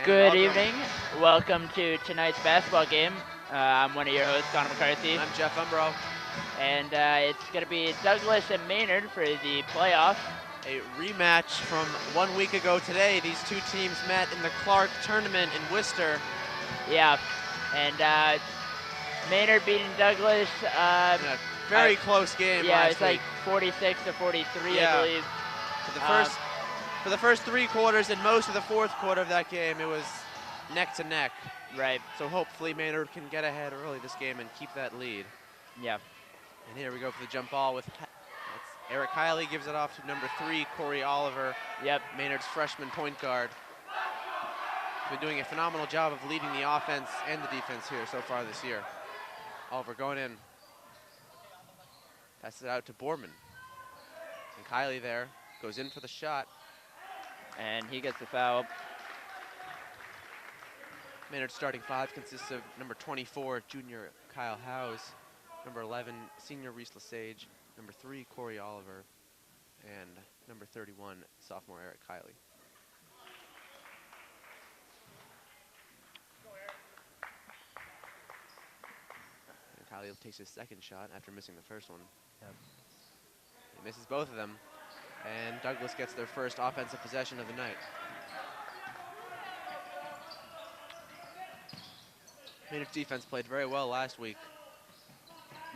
Good evening. Welcome to tonight's basketball game. I'm one of your hosts, Connor McCarthy, And I'm Jeff Umbro. and it's going to be Douglas and Maynard for the playoffs. A rematch from 1 week ago today. These two teams met in the Clark tournament in Worcester. Yeah, and Maynard beating Douglas. In a very close game Yeah, last it's like week. 46 to 43, Yeah. I believe. For the first 3 quarters and most of the fourth quarter of that game, it was neck to neck. Right. So hopefully Maynard can get ahead early this game and keep that lead. Yeah. And here we go for the jump ball with Eric Kiley gives it off to number 3, Corey Oliver. Yep. Maynard's freshman point guard. He's been doing a phenomenal job of leading the offense and the defense here so far this year. Oliver going in. Passes it out to Borman. And Kiley there goes in for the shot. And he gets the foul. Maynard's starting 5 consists of number 24, junior Kyle Howes, number 11, senior Reese Lesage, number 3, Corey Oliver, and number 31, sophomore Eric Kiley. And Kiley takes his second shot after missing the first one. Yep. He misses both of them, and Douglas gets their first offensive possession of the night. Maynard's defense played very well last week.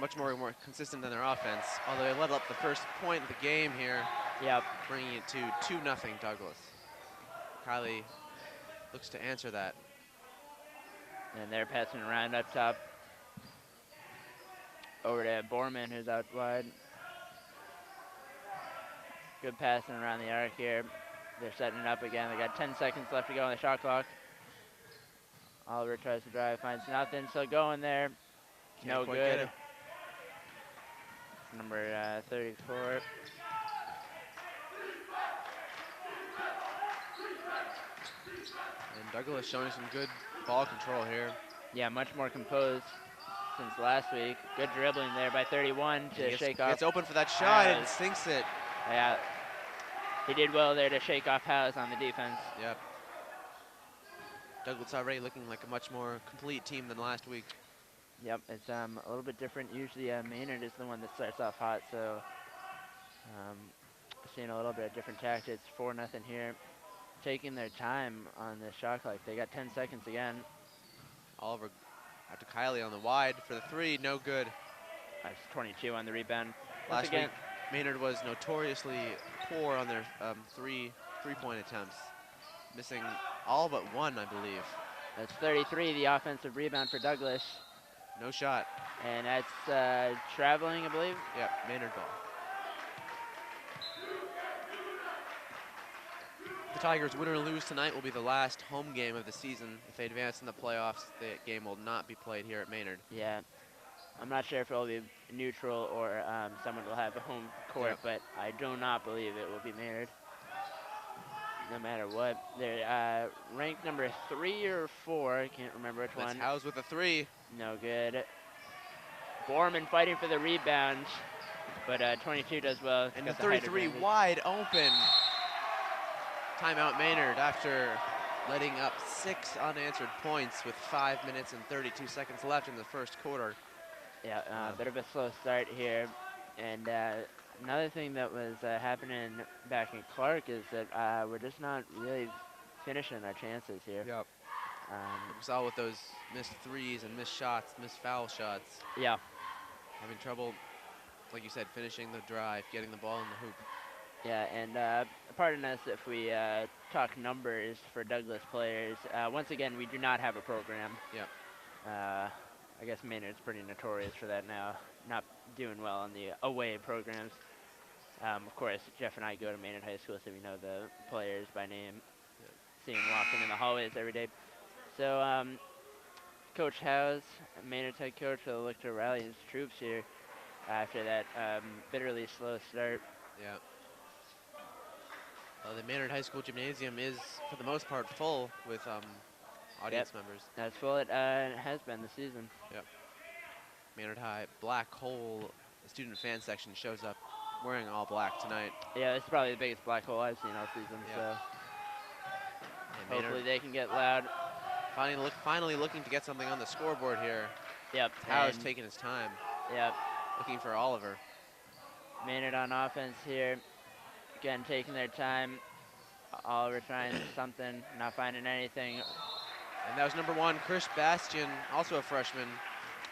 Much more consistent than their offense, although they let up the first point of the game here. Yep. Bringing it to 2-0 Douglas. Kiley looks to answer that. And they're passing around up top. Over to Borman, who's out wide. Good passing around the arc here. They're setting it up again. They got 10 seconds left to go on the shot clock. Oliver tries to drive, finds nothing, so going there. No good. Number 34. And Douglas showing some good ball control here. Yeah, much more composed since last week. Good dribbling there by 31 to shake off. Gets open for that shot and sinks it. Yeah, he did well there to shake off Howes on the defense. Yep. Douglas already looking like a much more complete team than last week. Yep, it's a little bit different. Usually Maynard is the one that starts off hot, so seeing a little bit of different tactics. 4-0 here. Taking their time on the shot clock. They got 10 seconds again. Oliver out to Kiley on the wide for the 3, no good. That's 22 on the rebound. Last week, Maynard was notoriously poor on their three-point attempts, missing all but 1, I believe. That's 33, the offensive rebound for Douglas. No shot. And that's traveling, I believe. Yep, Maynard ball. The Tigers win or lose tonight will be the last home game of the season. If they advance in the playoffs, the game will not be played here at Maynard. Yeah. I'm not sure if it will be neutral or someone will have a home court, but I do not believe it will be Maynard. No matter what. They're ranked number 3 or 4. I can't remember which one. That's Howes with a 3. No good. Borman fighting for the rebound, but 22 does well. And the 33 wide open. Timeout Maynard after letting up 6 unanswered points with 5 minutes and 32 seconds left in the first quarter. Yeah, bit of a slow start here. And another thing that was happening back in Clark is that we're just not really finishing our chances here. Yep. We saw with those missed 3s and missed shots, missed foul shots. Yeah. Having trouble, like you said, finishing the drive, getting the ball in the hoop. Yeah, and pardon us if we talk numbers for Douglas players. Once again, we do not have a program. Yep. I guess Maynard's pretty notorious for that now, not doing well on the away programs. Of course, Jeff and I go to Maynard High School, so we know the players by name, see them walking in the hallways every day. So Coach Howes, Maynard's head coach, will look to rally his troops here after that bitterly slow start. Yeah. The Maynard High School gymnasium is, for the most part, full with audience members. That's full. It has been this season. Yep. Maynard High Black Hole student fan section shows up wearing all black tonight. Yeah, it's probably the biggest black hole I've seen all season. Yep. So And Hopefully Maynard they can get loud. finally looking to get something on the scoreboard here. Yep. Howe's And taking his time, yep. looking for Oliver. Maynard on offense here. Again, taking their time. Oliver trying something, not finding anything. And that was number 1, Chris Bastian, also a freshman.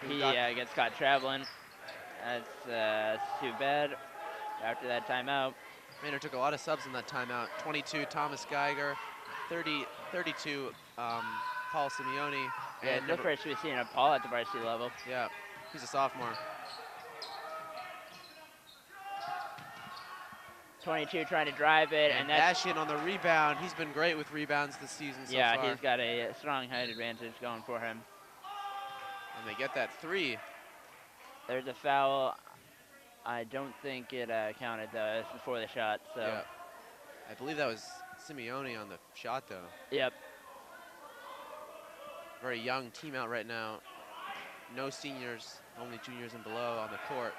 He gets caught traveling. That's too bad. After that timeout. Maynard took a lot of subs in that timeout. 22, Thomas Geiger. 32, Paul Simeone. Yeah, it's the first we've seen of Paul at the varsity level. Yeah, he's a sophomore. 22 trying to drive it, and that's Bastian on the rebound. He's been great with rebounds this season so yeah, far. he's got a strong height advantage going for him. And they get that 3. There's a foul. I don't think it counted though. It's before the shot, so. Yeah. I believe that was Simeone on the shot though. Yep. Very young team out right now. No seniors, only juniors and below on the court.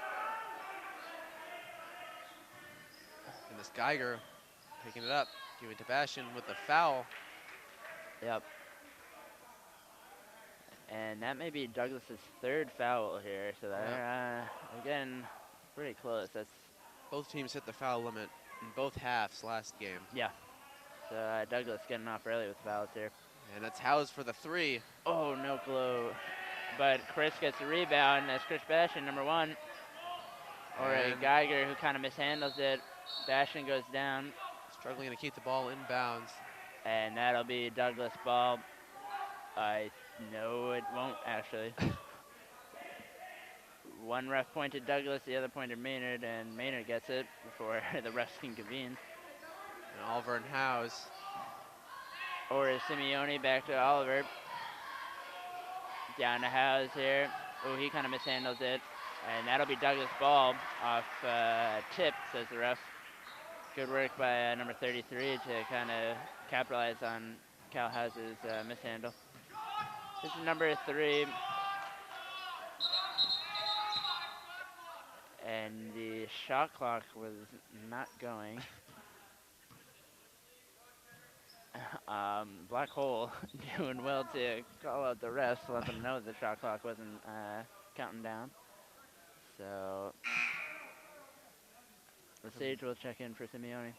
And this Geiger picking it up, giving it to Bastian with the foul. Yep. And that may be Douglas's 3rd foul here, so they're again pretty close. That's both teams hit the foul limit in both halves last game. Yeah. So Douglas getting off early with fouls here. And that's Howes for the 3. Oh, no glow. But Chris gets the rebound. That's Chris Bastian, number 1. Or a Geiger who kind of mishandles it. Bastian goes down. Struggling to keep the ball in bounds. And that'll be Douglas ball. No, it won't actually. One ref pointed Douglas, the other pointed Maynard, and Maynard gets it before the refs can convene. And Oliver and Howes. Or is Simeone back to Oliver. Down to Howes here. Oh, he kind of mishandles it. And that'll be Douglas ball off tip, says the ref. Good work by number 33 to kind of capitalize on Cal House's mishandle. This is number 3. And the shot clock was not going. Black Hole doing well to call out the refs, let them know the shot clock wasn't counting down. So the Sage will check in for Simeone.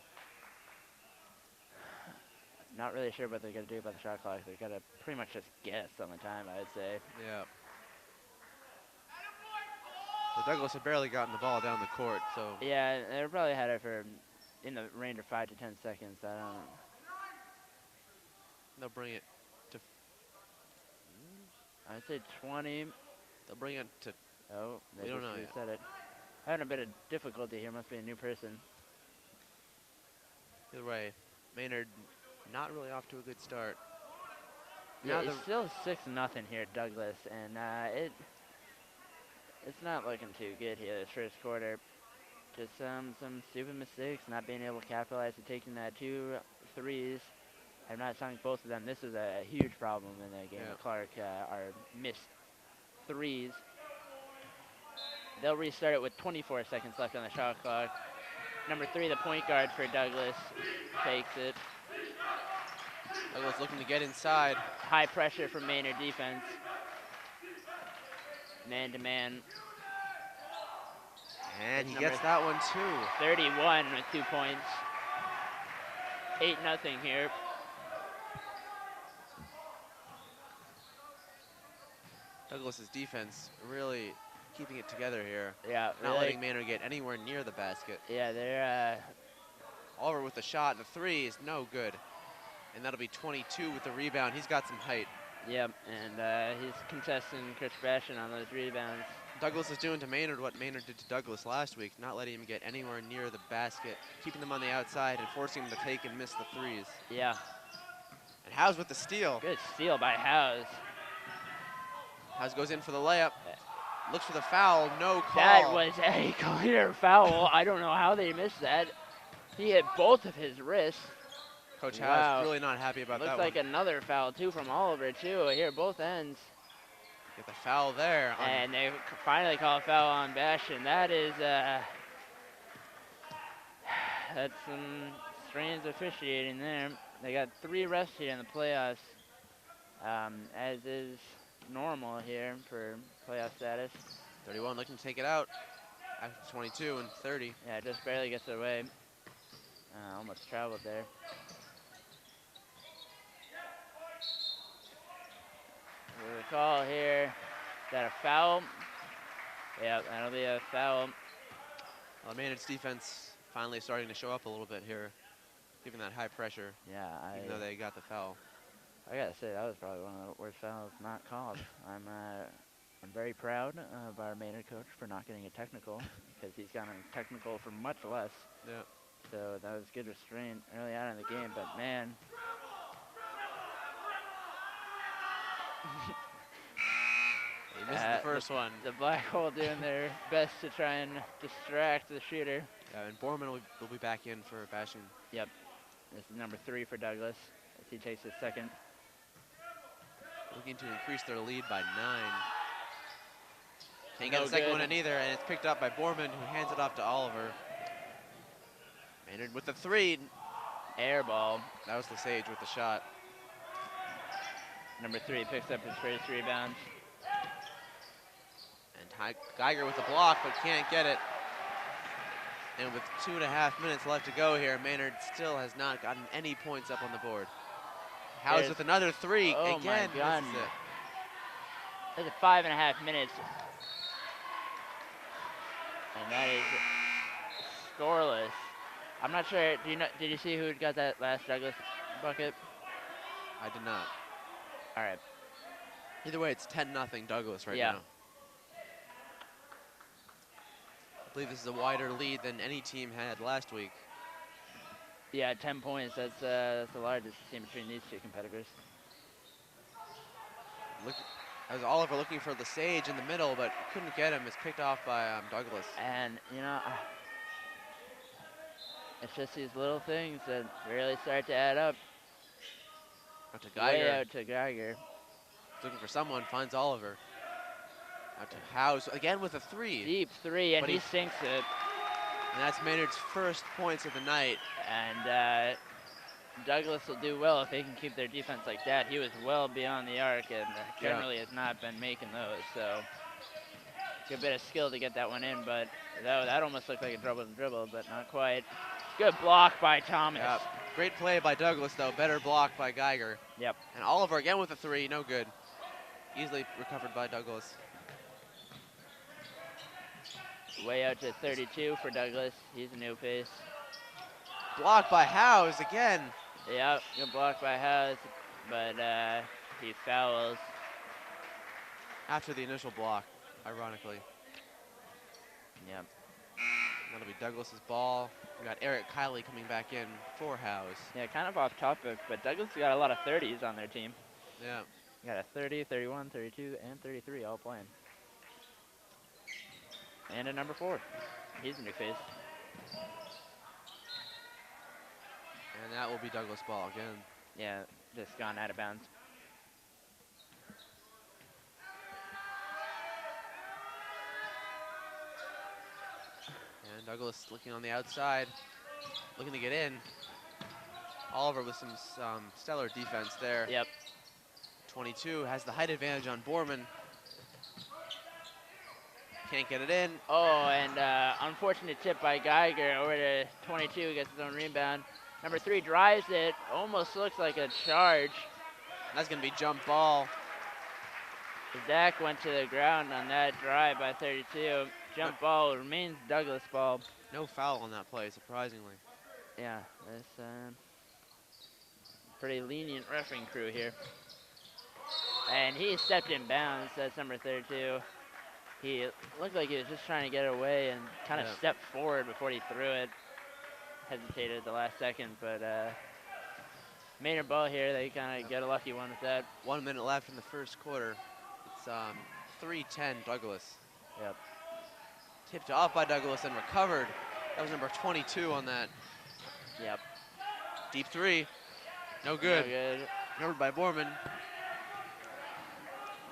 Not really sure what they're going to do about the shot clock. They're going to pretty much just guess on the time, I would say. Yeah. Well, Douglas had barely gotten the ball down the court, so. Yeah, they probably had it for in the range of 5 to 10 seconds. I don't. They'll bring it to. I'd say 20. They'll bring it to. Oh, they don't just know yet. reset it. Having a bit of difficulty here. Must be a new person. Either way, Maynard not really off to a good start. Yeah, it's still 6-0 here, Douglas, and it's not looking too good here this first quarter. Just some stupid mistakes, not being able to capitalize and taking that 2 threes. Have not sunk both of them. This is a huge problem in the game. Yeah. Clark are missed threes. They'll restart it with 24 seconds left on the shot clock. Number 3, the point guard for Douglas, takes it. Douglas looking to get inside. High pressure from Maynard defense. Man to man. And he gets that one too. 31 with 2 points. 8-0 here. Douglas's defense really keeping it together here. Yeah, Not really, letting Maynard get anywhere near the basket. yeah, they're Oliver with the shot, the 3 is no good. And that'll be 22 with the rebound. He's got some height. yep, and he's contesting Chris Bastian on those rebounds. Douglas is doing to Maynard what Maynard did to Douglas last week, not letting him get anywhere near the basket, keeping them on the outside and forcing him to take and miss the 3s. Yeah, And Howes with the steal. good steal by Howes. Howes goes in for the layup. Looks for the foul, no call. That was a clear foul. I don't know how they missed that. He hit both of his wrists. Coach Wow. Howes really not happy about Looks that like one. another foul too from Oliver too. Here, both ends. Get the foul there. And they finally call a foul on Bastian. That is, that's some strange officiating there. They got 3 refs here in the playoffs, as is normal here for playoff status. 31 looking to take it out after 22 and 30. Yeah, just barely gets away. Almost traveled there. The call here. Is that a foul? Yeah, that'll be a foul. Well, Maynard's defense finally starting to show up a little bit here, given that high pressure, Yeah, even though they got the foul. I gotta say that was probably one of the worst fouls not called. I'm very proud of our Maynard coach for not getting a technical, because he's gotten a technical for much less. Yeah. So that was good restraint early on in the game, but man. He missed the first one. The Black Hole doing their best to try and distract the shooter. And Borman will be back in for bashing. Yep. This is number 3 for Douglas as he takes his second. Looking to increase their lead by 9. Can't No get the second good. one in either, and it's picked up by Borman, who hands it off to Oliver. Maynard with the 3. Air ball. That was Lesage with the shot. Number 3 picks up his first rebound. And Geiger with the block, but can't get it. And with 2.5 minutes left to go here, Maynard still has not gotten any points up on the board. Howes with another 3. Oh Again, my God. misses it. That's 5.5 minutes. And that is scoreless. I'm not sure. Did you see who got that last Douglas bucket? I did not. All right. Either way, it's 10-0 Douglas right Yeah. now. I believe this is a wider lead than any team had last week. Yeah, 10 points. That's the largest team between these two competitors. As Oliver looking for Lesage in the middle, but couldn't get him. It's picked off by Douglas. And, it's just these little things that really start to add up. Out to Geiger. Way out to Geiger. Looking for someone, finds Oliver. Out to Howes, again with a 3. Deep 3, and But he he- sinks it. And that's Maynard's first points of the night. And Douglas will do well if they can keep their defense like that. He was well beyond the arc and generally has not been making those. So good bit of skill to get that one in, but that almost looked like a dribble, but not quite. Good block by Thomas. Yep. Great play by Douglas, though. Better block by Geiger. Yep. And Oliver again with a 3, no good. Easily recovered by Douglas. Way out to 32 for Douglas. He's a new pace. Blocked by Howes again. Yep, good block by House, but he fouls. After the initial block, ironically. Yep. That'll be Douglas's ball. We got Eric Kiley coming back in for Howes. Yeah, kind of off topic, but Douglas got a lot of 30s on their team. Yeah. Got a 30, 31, 32, and 33 all playing. And a number 4. He's a new face. And that will be Douglas' ball again. Yeah, just gone out of bounds. And Douglas looking on the outside, looking to get in. Oliver with some stellar defense there. Yep. 22 has the height advantage on Borman. Can't get it in. Oh, and unfortunate tip by Geiger over to 22, gets his own rebound. Number 3 drives it, almost looks like a charge. That's going to be jump ball. Zach went to the ground on that drive by 32. Jump ball remains Douglas ball. No foul on that play, surprisingly. Yeah, that's pretty lenient reffing crew here. And he stepped in bounds, that's number 32. He looked like he was just trying to get away and kind of stepped forward before he threw it. Hesitated at the last second, but Maynard ball here, they kind of get a lucky one with that. 1 minute left in the first quarter. It's 3-10 Douglas. Yep. Tipped off by Douglas and recovered. That was number 22 on that. Yep. Deep 3. No good. No good. Recovered by Borman.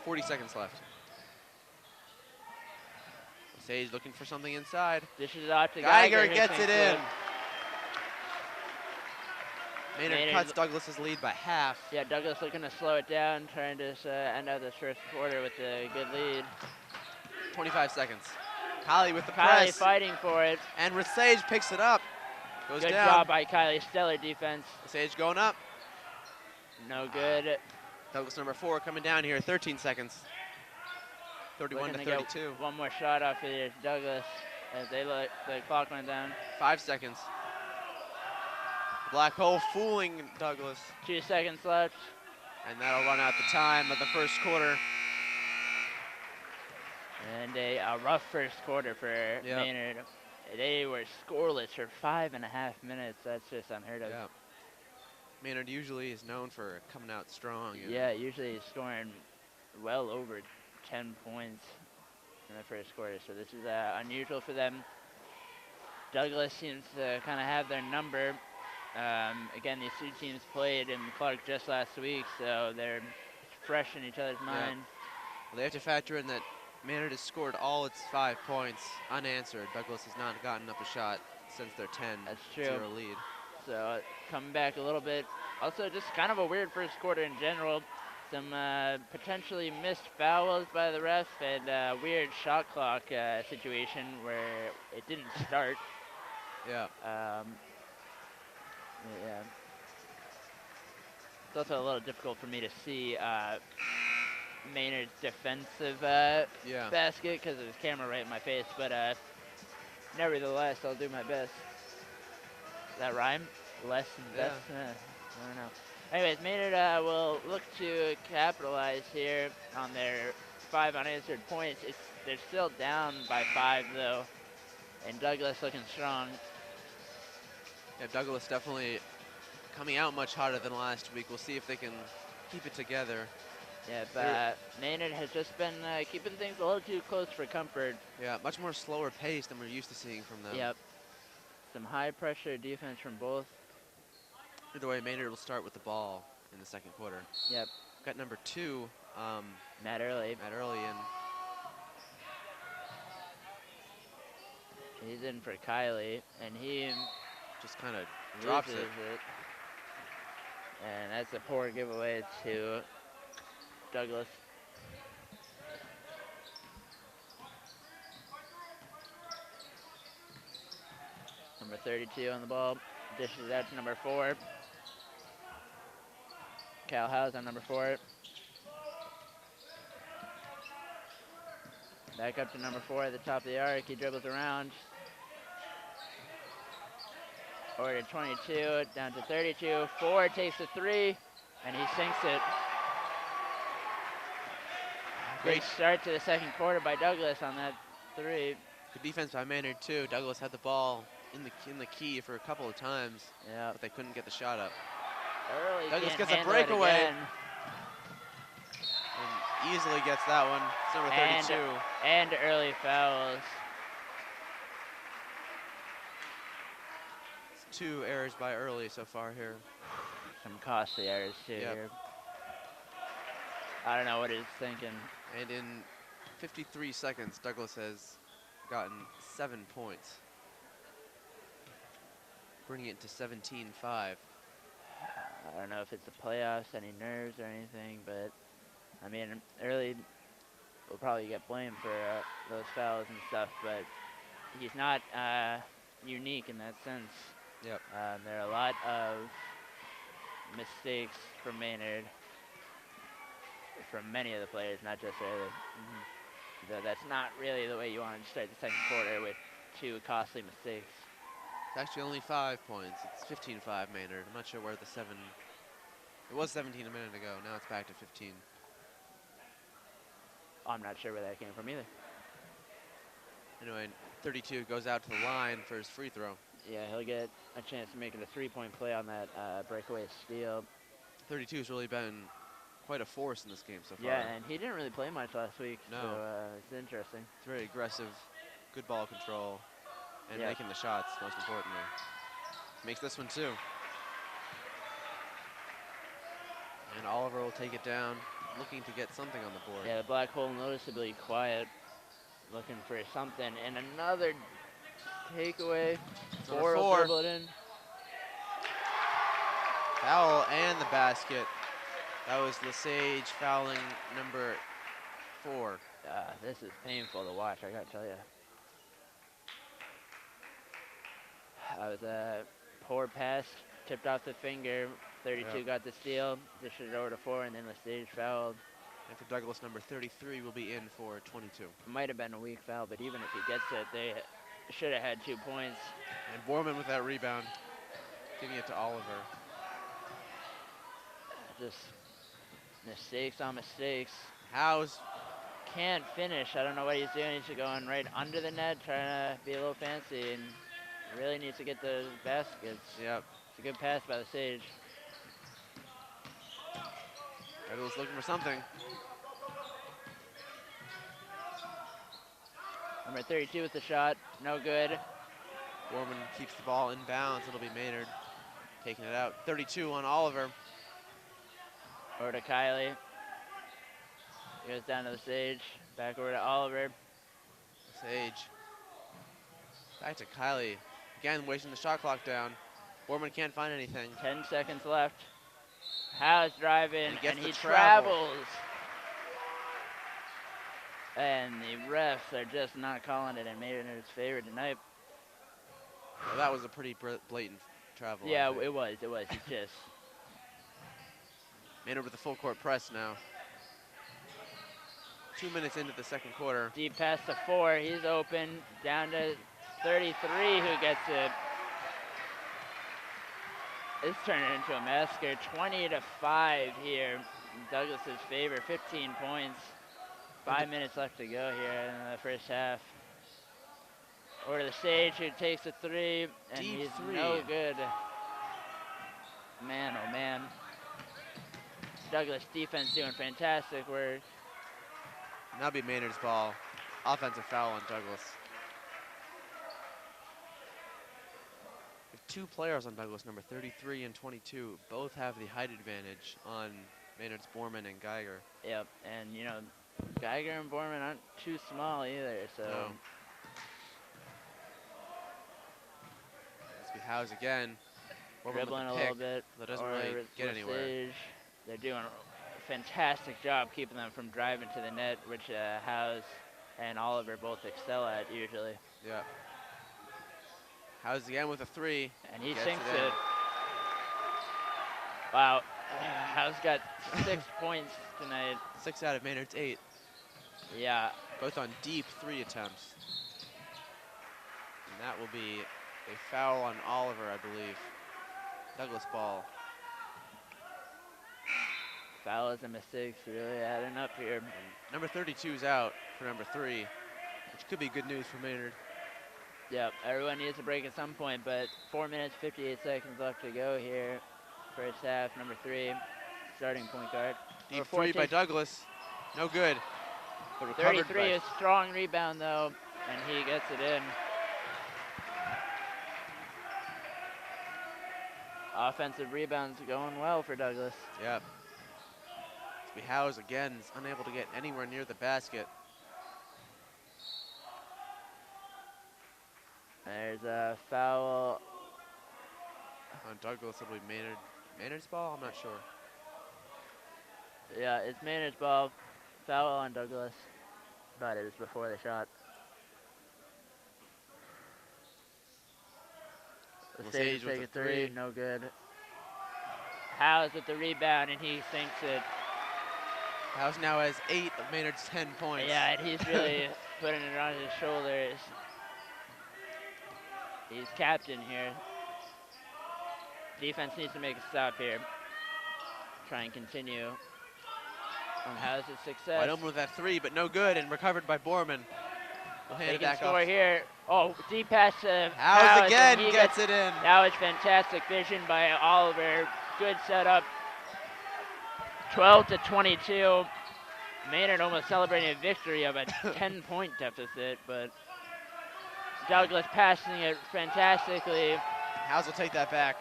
40 seconds left. Sage looking for something inside. Dishes it off to Geiger Geiger. gets it in. Maynard cuts Douglas's lead by half. Yeah, Douglas looking to slow it down, trying to end out this first quarter with a good lead. 25 seconds. Kylie with the Kylie press. fighting for it. And Rasage picks it up. Goes Good down. job by Kylie. Stellar defense. Rasage going up. No good. Douglas number 4 coming down here. 13 seconds. 31 to 32. One more shot off here, Douglas, as the clock went down. 5 seconds. Black hole fooling Douglas. 2 seconds left. And that'll run out the time of the first quarter. And a rough first quarter for Maynard. They were scoreless for 5.5 minutes. That's just unheard of. Yeah. Maynard usually is known for coming out strong. Yeah, usually he's scoring well over 10 points in the first quarter, so this is unusual for them. Douglas seems to kind of have their number. Again, these two teams played in Clark just last week, so they're fresh in each other's mind. Well, they have to factor in that Maynard has scored all its 5 points unanswered. Douglas has not gotten up a shot since their 10-0 lead. So coming back a little bit. Also, just kind of a weird first quarter in general. Some potentially missed fouls by the ref and a weird shot clock situation where it didn't start. Yeah. Yeah. It's also a little difficult for me to see Maynard's defensive basket because of his camera right in my face, but nevertheless, I'll do my best. Does that rhyme? Less and best? I don't know. Anyways, Maynard will look to capitalize here on their 5 unanswered points. They're still down by 5 though, and Douglas looking strong. Yeah, Douglas definitely coming out much harder than last week. We'll see if they can keep it together. Yeah, but Maynard has just been keeping things a little too close for comfort. Yeah, much more slower pace than we're used to seeing from them. Yep. Some high pressure defense from both. Either way, Maynard will start with the ball in the second quarter. Yep. Got number 2, Matt Early. Matt Early in. He's in for Kylie, and he just kind of drops it. And that's a poor giveaway to Douglas. Number 32 on the ball. Dishes out to number 4. Cal House on number 4. Back up to number 4 at the top of the arc. He dribbles around. Over to 22, down to 32. 4 takes the 3, and he sinks it. Great start to the second quarter by Douglas on that 3. Good defense by Maynard too. Douglas had the ball in the key for a couple of times, but they couldn't get the shot up. Early Douglas gets a breakaway. And easily gets that one. It's number 32. And early fouls. 2 errors by Early so far here. Some costly errors too here. I don't know what he's thinking. And in 53 seconds, Douglas has gotten 7 points, bringing it to 17-5. I don't know if it's the playoffs, any nerves or anything, but I mean, Early will probably get blamed for those fouls and stuff, but he's not unique in that sense. Yep. There are a lot of mistakes from Maynard, from many of the players, not just Early. That's not really the way you want to start the second quarter with 2 costly mistakes. It's actually only 5 points. It's 15-5 Maynard. I'm not sure where the 7. It was 17 a minute ago. Now it's back to 15. I'm not sure where that came from either. Anyway, 32 goes out to the line for his free throw. Yeah, he'll get a chance to make it a 3-point play on that breakaway steal. 32 has really been quite a force in this game so far. Yeah, and he didn't really play much last week, no. So it's interesting. It's very aggressive, good ball control, and making the shots, most importantly. Makes this one too. And Oliver will take it down, looking to get something on the board. Yeah, the Black Hole noticeably quiet, looking for something. And another takeaway. 4 will dribble it in. Foul and the basket. That was Lesage fouling number 4. This is painful to watch, I gotta tell you. That was a poor pass, tipped off the finger. 32 Yep. got the steal, dished it over to 4, and then Lesage fouled. And for Douglas, number 33 will be in for 22. Might have been a weak foul, but even if he gets it, they should have had 2 points. And Borman with that rebound, giving it to Oliver. Just mistakes on mistakes. Howes Can't finish. I don't know what he's doing. He's going right under the net, trying to be a little fancy, and really needs to get the baskets. Yep. It's a good pass by the Sage. Douglas looking for something. Number 32 with the shot, no good. Borman keeps the ball in bounds. It'll be Maynard taking it out. 32 on Oliver. Over to Kylie. Goes down to the Sage. Back over to Oliver. Sage. Back to Kylie. Again, wasting the shot clock down. Borman can't find anything. 10 seconds left. Howe's driving, He gets and the he travel. travels. And the refs are just not calling it in Maynard's favor tonight. Well, that was a pretty blatant travel. I Yeah, think. it was. He just... Maynard with the full court press now. 2 minutes into the second quarter. Deep pass to 4. He's open. Down to 33, who gets it. It's turning into a massacre. 20-5 here in Douglas's favor. 15 points. 5 minutes left to go here in the first half. Over to the Sage, who takes a 3, and Deep he's 3. no good. Man, oh man. Douglas defense doing fantastic work. That'll be Maynard's ball. Offensive foul on Douglas. We have 2 players on Douglas, number 33 and 22. Both have the height advantage on Maynard's Borman and Geiger. Yep, and you know, Geiger and Borman aren't too small either, so. No. Let's be Howes again. Borman with Dribbling the a pick, little bit. That doesn't or really with get anywhere. Lesage. They're doing a fantastic job keeping them from driving to the net, which Howes and Oliver both excel at usually. Yeah. Howes again with a 3. And he Gets sinks it in. it. Wow. Howes got 6 points tonight. 6 out of Maynard's 8. Yeah. Both on deep 3 attempts. And that will be a foul on Oliver, I believe. Douglas ball. Fouls and mistakes really adding up here. And number 32 is out for number 3, which could be good news for Maynard. Yep, everyone needs a break at some point, but 4 minutes, 58 seconds left to go here. First half, number 3, starting point guard. Deep 3 by Douglas. No good. But recovered 33, by a strong rebound though, and he gets it in. Offensive rebounds going well for Douglas. Yep. Howes again is unable to get anywhere near the basket. There's a foul. On Douglas, it'll be Maynard. Maynard's ball? I'm not sure. Yeah, it's Maynard's ball. Foul on Douglas, but it was before the shot. The Lesage Sage with take the a 3, 3. no good. Howes with the rebound, and he sinks it. Howes now has 8 of Maynard's 10 points. Yeah, and he's really putting it on his shoulders. He's captain here. Defense needs to make a stop here. Try and continue on Howes' success. Wide open with that 3, but no good, and recovered by Borman. We'll hand They it can back score off. here. Oh, deep pass to Howes again and he gets it in. That was fantastic vision by Oliver. Good setup. 12-22. Maynard almost celebrating a victory of a 10-point deficit, but Douglas passing it fantastically. Howes will take that back.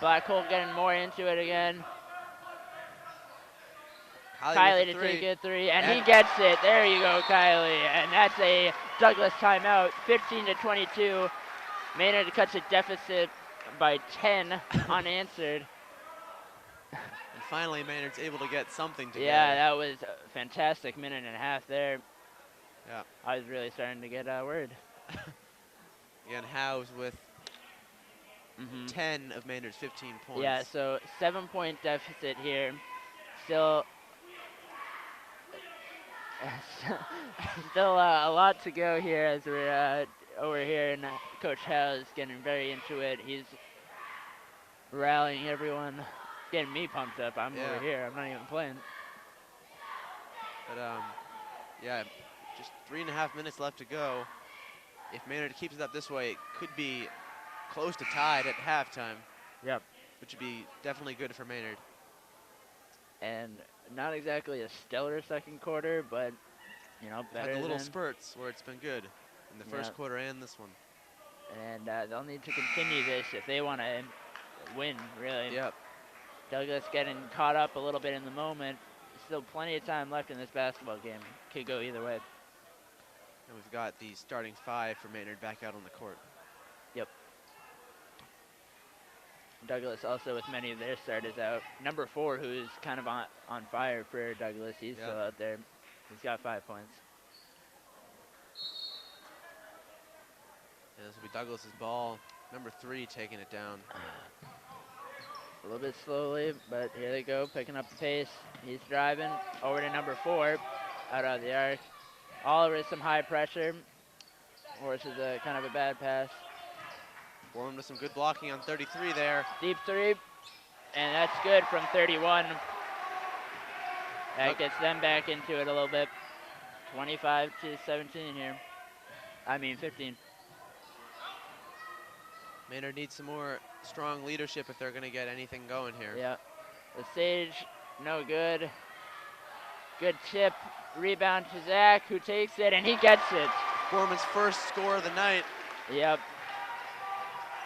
Blackhole getting more into it again. Kylie Kylie with to the take 3. it 3, and he gets it. There you go, Kylie. And that's a Douglas timeout. 15-22. Maynard cuts a deficit by 10 unanswered. And finally, Maynard's able to get something together. Yeah, that was a fantastic minute and a half there. Yeah. I was really starting to get worried. Again, Howes with Mm-hmm. 10 of Maynard's 15 points. Yeah, so 7-point deficit here. Still, still a lot to go here as we're over here, and Coach Howe is getting very into it. He's rallying everyone, getting me pumped up. I'm over here. I'm not even playing. But yeah, just 3.5 minutes left to go. If Maynard keeps it up this way, it could be close to tied at halftime. Yep. Which would be definitely good for Maynard. And not exactly a stellar second quarter, but you know, better Had the little than spurts where it's been good in the first quarter and this one. And they'll need to continue this if they want to win, really. Yep. Douglas getting caught up a little bit in the moment. Still plenty of time left in this basketball game. Could go either way. And we've got the starting 5 for Maynard back out on the court. Yep. Douglas also with many of their starters out. Number 4, who's kind of on fire for Douglas. He's still out there. He's got 5 points. And this will be Douglas's ball. Number 3 taking it down. A little bit slowly, but here they go, picking up the pace. He's driving over to number 4, out of the arc. Oliver is some high pressure. Horse is a kind of a bad pass. Foreman with some good blocking on 33 there. Deep 3, and that's good from 31. That gets them back into it a little bit. 25 to 17 here. I mean 15. Maynard needs some more strong leadership if they're going to get anything going here. Yeah. The stage, no good. Good tip. Rebound to Zach, who takes it, and he gets it. Foreman's first score of the night. Yep.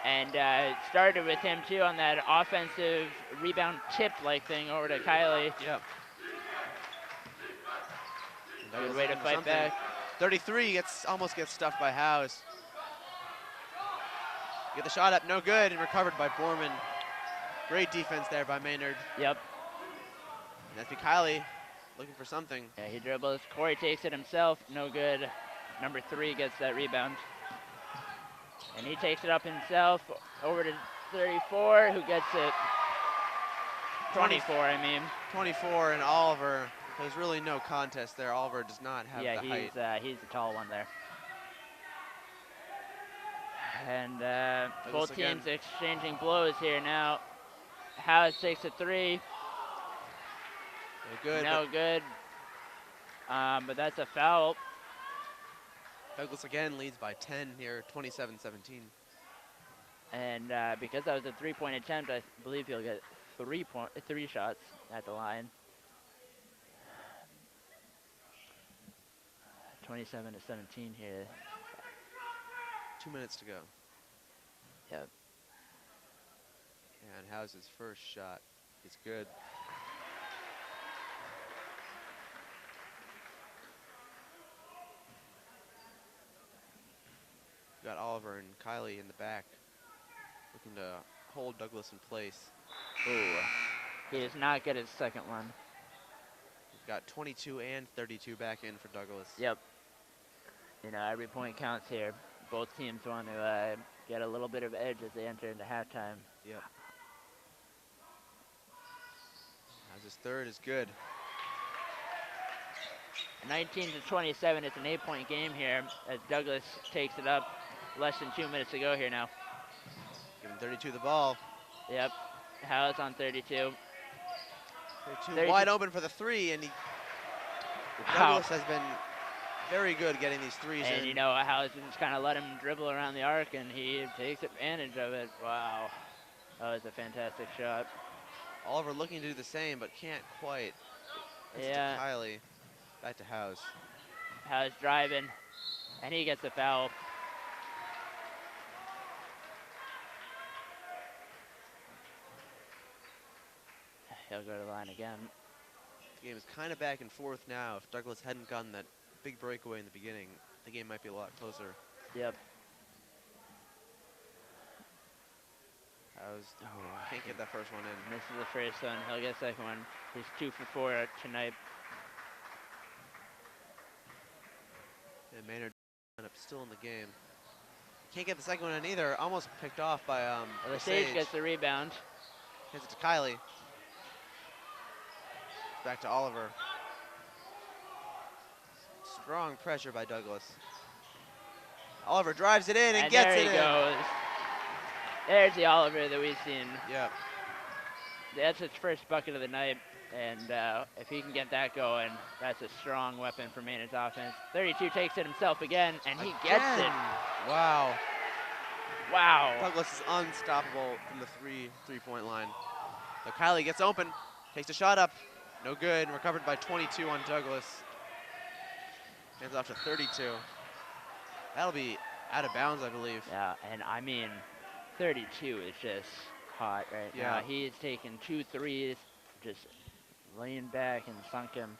And it started with him, too, on that offensive rebound tip-like thing over to Kylie. Yep. Good way to fight back. 33 almost gets stuffed by Howes. Get the shot up, no good, and recovered by Borman. Great defense there by Maynard. Yep. And that's Kylie looking for something. Yeah, he dribbles. Corey takes it himself, no good. Number 3 gets that rebound. And he takes it up himself over to 34, who gets it. 24, I mean. 24, and Oliver. There's really no contest there. Oliver does not have the height. Yeah, he's the tall one there. And both teams exchanging blows here now. Howes takes a 3. No good. No good. But that's a foul. Douglas again leads by 10 here, 27-17. And because that was a 3-point attempt, I believe he'll get 3 shots at the line. 27 to 17 here. 2 minutes to go. Yep. And House's first shot is good. Got Oliver and Kylie in the back, looking to hold Douglas in place. Ooh. He does not get his second one. We've got 22 and 32 back in for Douglas. Yep. You know, every point counts here. Both teams want to get a little bit of edge as they enter into halftime. Yep. House's third is good. 19 to 27, it's an 8-point game here as Douglas takes it up. Less than 2 minutes to go here now. Giving 32 the ball. Yep. Howes on 32. 32 wide open for the 3, and Douglas has been very good getting these threes in. And you know, Howes just kind of let him dribble around the arc, and he takes advantage of it. Wow. That was a fantastic shot. Oliver looking to do the same, but can't quite. That's yeah. To Kylie. Back to Howes. Howes driving, and he gets a foul. He'll go to the line again. The game is kind of back and forth now. If Douglas hadn't gotten that big breakaway in the beginning, the game might be a lot closer. Yep. Oh, Can't get that first one in. misses the first one. He'll get the second one. He's 2 for 4 tonight. And Maynard ended up still in the game. Can't get the second one in either. Almost picked off by Lesage Lesage. gets the rebound. Gives it to Kylie. Back to Oliver. Strong pressure by Douglas. Oliver drives it in and gets there it he in. goes. There's the Oliver that we've seen. Yep. That's his first bucket of the night, and if he can get that going, that's a strong weapon for Maynard's offense. 32 takes it himself again, and he gets it. Wow. Wow. Douglas is unstoppable from the three-point line. So Kylie gets open, takes a shot up, no good, recovered by 22 on Douglas. Hands off to 32. That'll be out of bounds, I believe. Yeah, and I mean, 32 is just hot right now. He's taken 2 threes, just laying back and sunk him,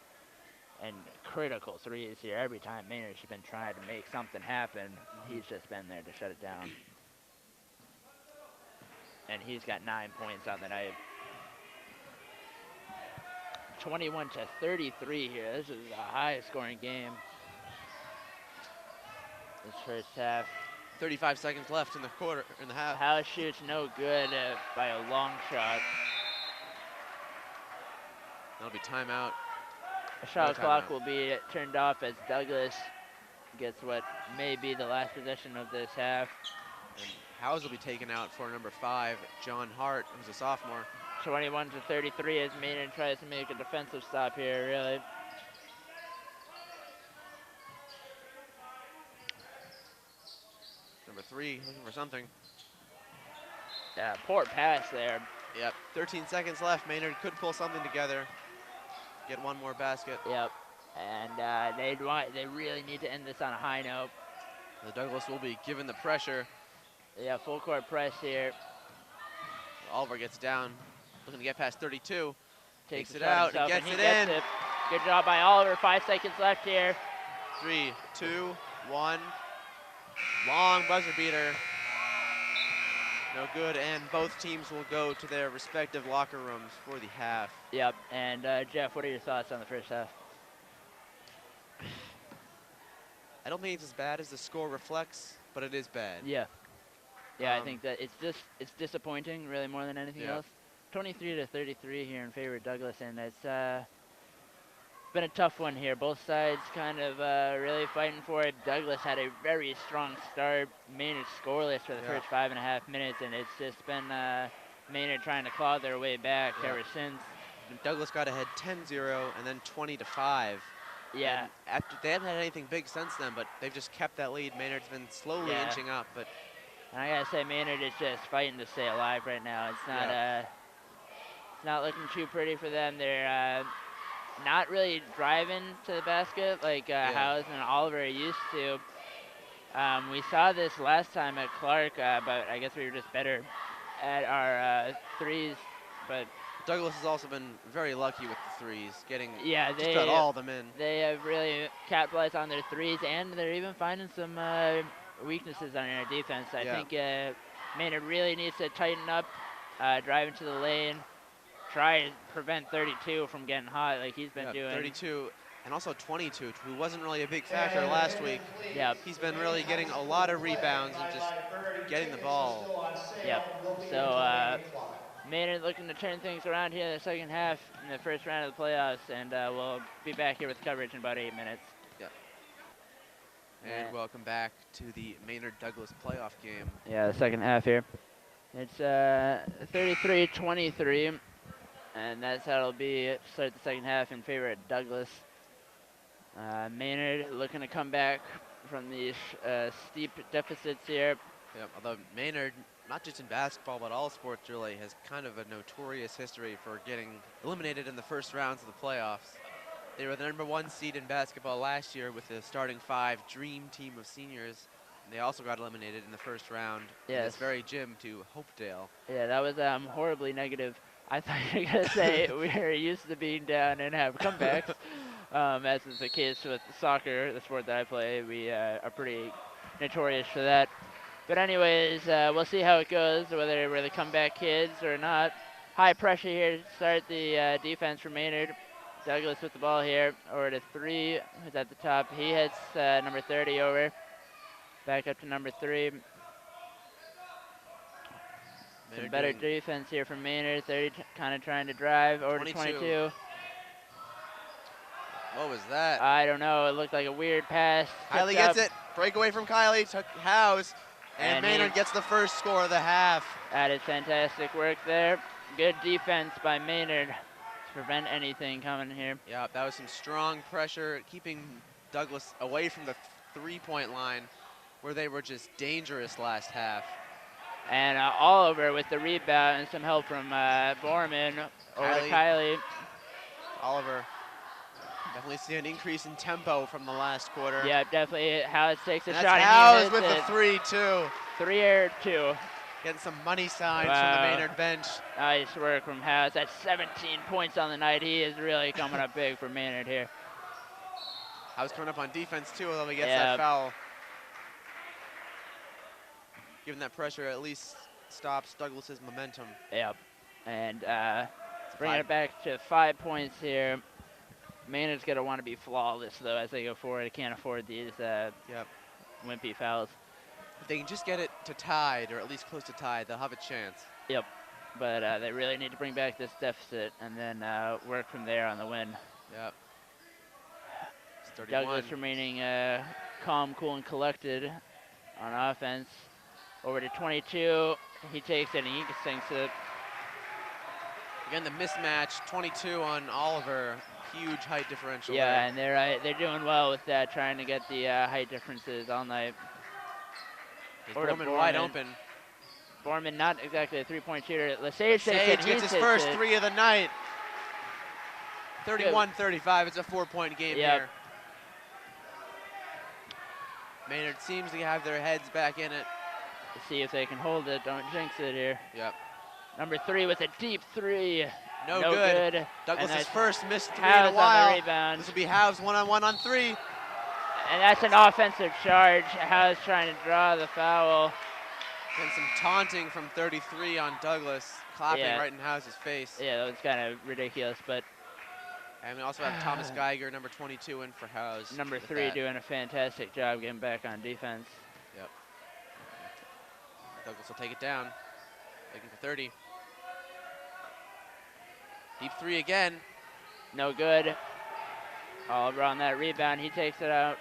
and critical threes here. Every time Maynard's been trying to make something happen, he's just been there to shut it down. And he's got 9 points on the night. 21 to 33 here. This is a high-scoring game. This first half. 35 seconds left in the half. House shoots no good by a long shot. That'll be timeout. The shot clock will be turned off as Douglas gets what may be the last possession of this half. And Howes will be taken out for number 5, John Hart, who's a sophomore. 21 to 33 as Maynard tries to make a defensive stop here, really. Number 3, looking for something. Yeah, poor pass there. Yep, 13 seconds left. Maynard could pull something together, get one more basket. Yep, and they really need to end this on a high note. The Douglas will be given the pressure. Yeah, full court press here. Oliver gets down, looking to get past 32. Takes it shot out and gets he it gets in. It. Good job by Oliver. 5 seconds left here. 3, 2, 1. Long buzzer beater. No good, and both teams will go to their respective locker rooms for the half. Yep, and Jeff, what are your thoughts on the first half? I don't think it's as bad as the score reflects, but it is bad. Yeah. Yeah, I think that it's disappointing, really, more than anything else. 23 to 33 here in favor of Douglas, and it's been a tough one here. Both sides kind of really fighting for it. Douglas had a very strong start. Maynard scoreless for the first 5.5 minutes, and it's just been Maynard trying to claw their way back ever since. Douglas got ahead 10-0 and then 20-5. Yeah. And they haven't had anything big since then, but they've just kept that lead. Maynard's been slowly inching up, but. And I gotta say, Maynard is just fighting to stay alive right now. It's not it's not looking too pretty for them. They're not really driving to the basket like Howes and Oliver are used to. We saw this last time at Clark, but I guess we were just better at our threes. But Douglas has also been very lucky with the threes, getting just they about all of them in. They have really capitalized on their threes, and they're even finding some weaknesses on their defense. I think Maynard really needs to tighten up, drive into the lane, try and prevent 32 from getting hot like he's been doing. 32 and also 22, who wasn't really a big factor last week. Yep. He's been really getting a lot of rebounds and just getting the ball. Yep. So Maynard looking to turn things around here in the second half in the first round of the playoffs, and we'll be back here with coverage in about 8 minutes. Yep. And welcome back to the Maynard-Douglas playoff game. Yeah, the second half here. It's 33-23, and that's how it'll be to start the second half in favor of Douglas. Maynard looking to come back from these steep deficits here. Yep, although Maynard, not just in basketball, but all sports really, has kind of a notorious history for getting eliminated in the first rounds of the playoffs. They were the #1 seed in basketball last year with the starting 5 dream team of seniors. And they also got eliminated in the first round in this very gym to Hopedale. Yeah, that was horribly negative. I thought you were going to say we were used to being down and have comebacks. As is the case with soccer, the sport that I play. We are pretty notorious for that. But anyways, we'll see how it goes, whether we're the comeback kids or not. High pressure here to start the defense for Maynard. Douglas with the ball here, over to 3, who's at the top. He hits number 30 over. Back up to number 3. Some better defense here from Maynard. 30 kind of trying to drive over to 22. What was that? I don't know. It looked like a weird pass. Kylie gets it. Breakaway from Kylie to House. And Maynard gets the first score of the half. That is fantastic work there. Good defense by Maynard to prevent anything coming here. Yeah, that was some strong pressure, keeping Douglas away from the three-point line where they were just dangerous last half. And Oliver with the rebound and some help from Borman over to Kylie. Oliver definitely see an increase in tempo from the last quarter. Yeah, definitely. House takes a and shot. House with the 3, too. 3 or 2. Getting some money signs from the Maynard bench. Nice work from House. That's 17 points on the night. He is really coming up big for Maynard here. House coming up on defense, too, although he gets that foul. Giving that pressure at least stops Douglas's momentum. Yep. And bringing it back to 5 points here. Maynard's going to want to be flawless, though, as they go forward. They can't afford these wimpy fouls. If they can just get it to tied, or at least close to tied, they'll have a chance. Yep. But they really need to bring back this deficit and then work from there on the win. Yep. It's 31. Douglas remaining calm, cool, and collected on offense. Over to 22. He takes it and he sinks it. Again, the mismatch, 22 on Oliver. Huge height differential. Yeah, there. And they're doing well with that, trying to get the height differences all night. Borman wide open. Borman not exactly a three-point shooter. Lesage gets his first 3 of the night. 31-35. It's a 4-point game here. Maynard seems to have their heads back in it. Let's see if they can hold it. Don't jinx it here. Yep. Number 3 with a deep 3. No good. Douglas's first missed 3 in a House while. On the rebound. This will be House 1-on-1 on 3. And that's an offensive charge. House trying to draw the foul. And some taunting from 33 on Douglas, clapping right in House's face. Yeah, that was kind of ridiculous, but. And we also have Thomas Geiger, number 22, in for House. Number 3 doing a fantastic job getting back on defense. Yep. Douglas will take it down, looking for 30. Deep 3 again. No good. Oliver on that rebound. He takes it out.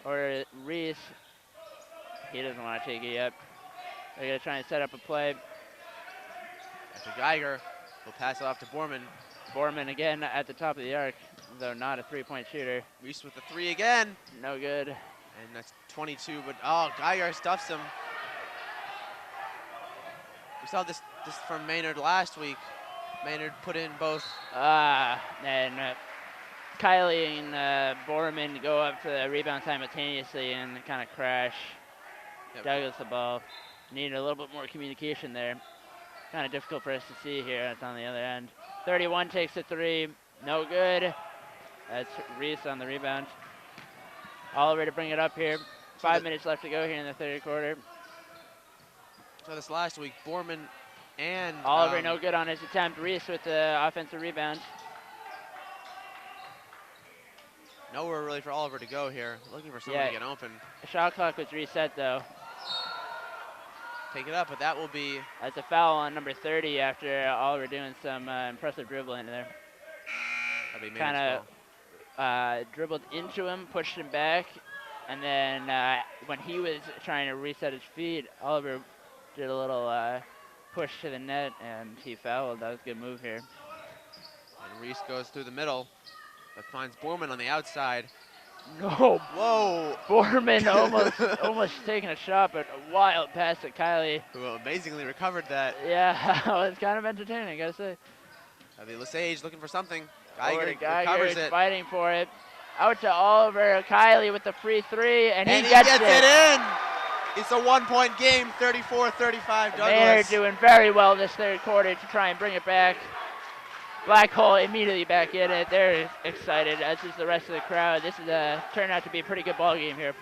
Or Reese. He doesn't want to take it yet. They're going to try and set up a play. After Geiger will pass it off to Borman. Borman again at the top of the arc, though not a three-point shooter. Reese with the 3 again. No good. And that's 22, but Geiger stuffs him. We saw this from Maynard last week. Maynard put in both. And Kylie and Borman go up for the rebound simultaneously and kind of crash. Yep. Douglas the ball. Needed a little bit more communication there. Kind of difficult for us to see here. That's on the other end. 31 takes the 3. No good. That's Reese on the rebound. Oliver to bring it up here. 5 minutes left to go here in the third quarter. So this last week, Borman and Oliver no good on his attempt. Reese with the offensive rebound. Nowhere really for Oliver to go here. Looking for someone to get open. The shot clock was reset though. Take it up, but that will be. That's a foul on number 30 after Oliver doing some impressive dribbling there. Kind of dribbled into him, pushed him back, and then when he was trying to reset his feet, Oliver did a little push to the net, and he fouled. That was a good move here. And Reese goes through the middle, but finds Borman on the outside. No. Whoa. Borman almost taking a shot, but a wild pass to Kylie. Who amazingly recovered that. Yeah, it was kind of entertaining, I gotta say. Lesage looking for something. Geiger recovers it. Fighting for it. Out to Oliver. Kylie with the free 3, and he gets it in. It's a 1-point game, 34-35 Douglas. They're doing very well this third quarter to try and bring it back. Black Hole immediately back in it. They're excited, as is the rest of the crowd. This is turned out to be a pretty good ball game here.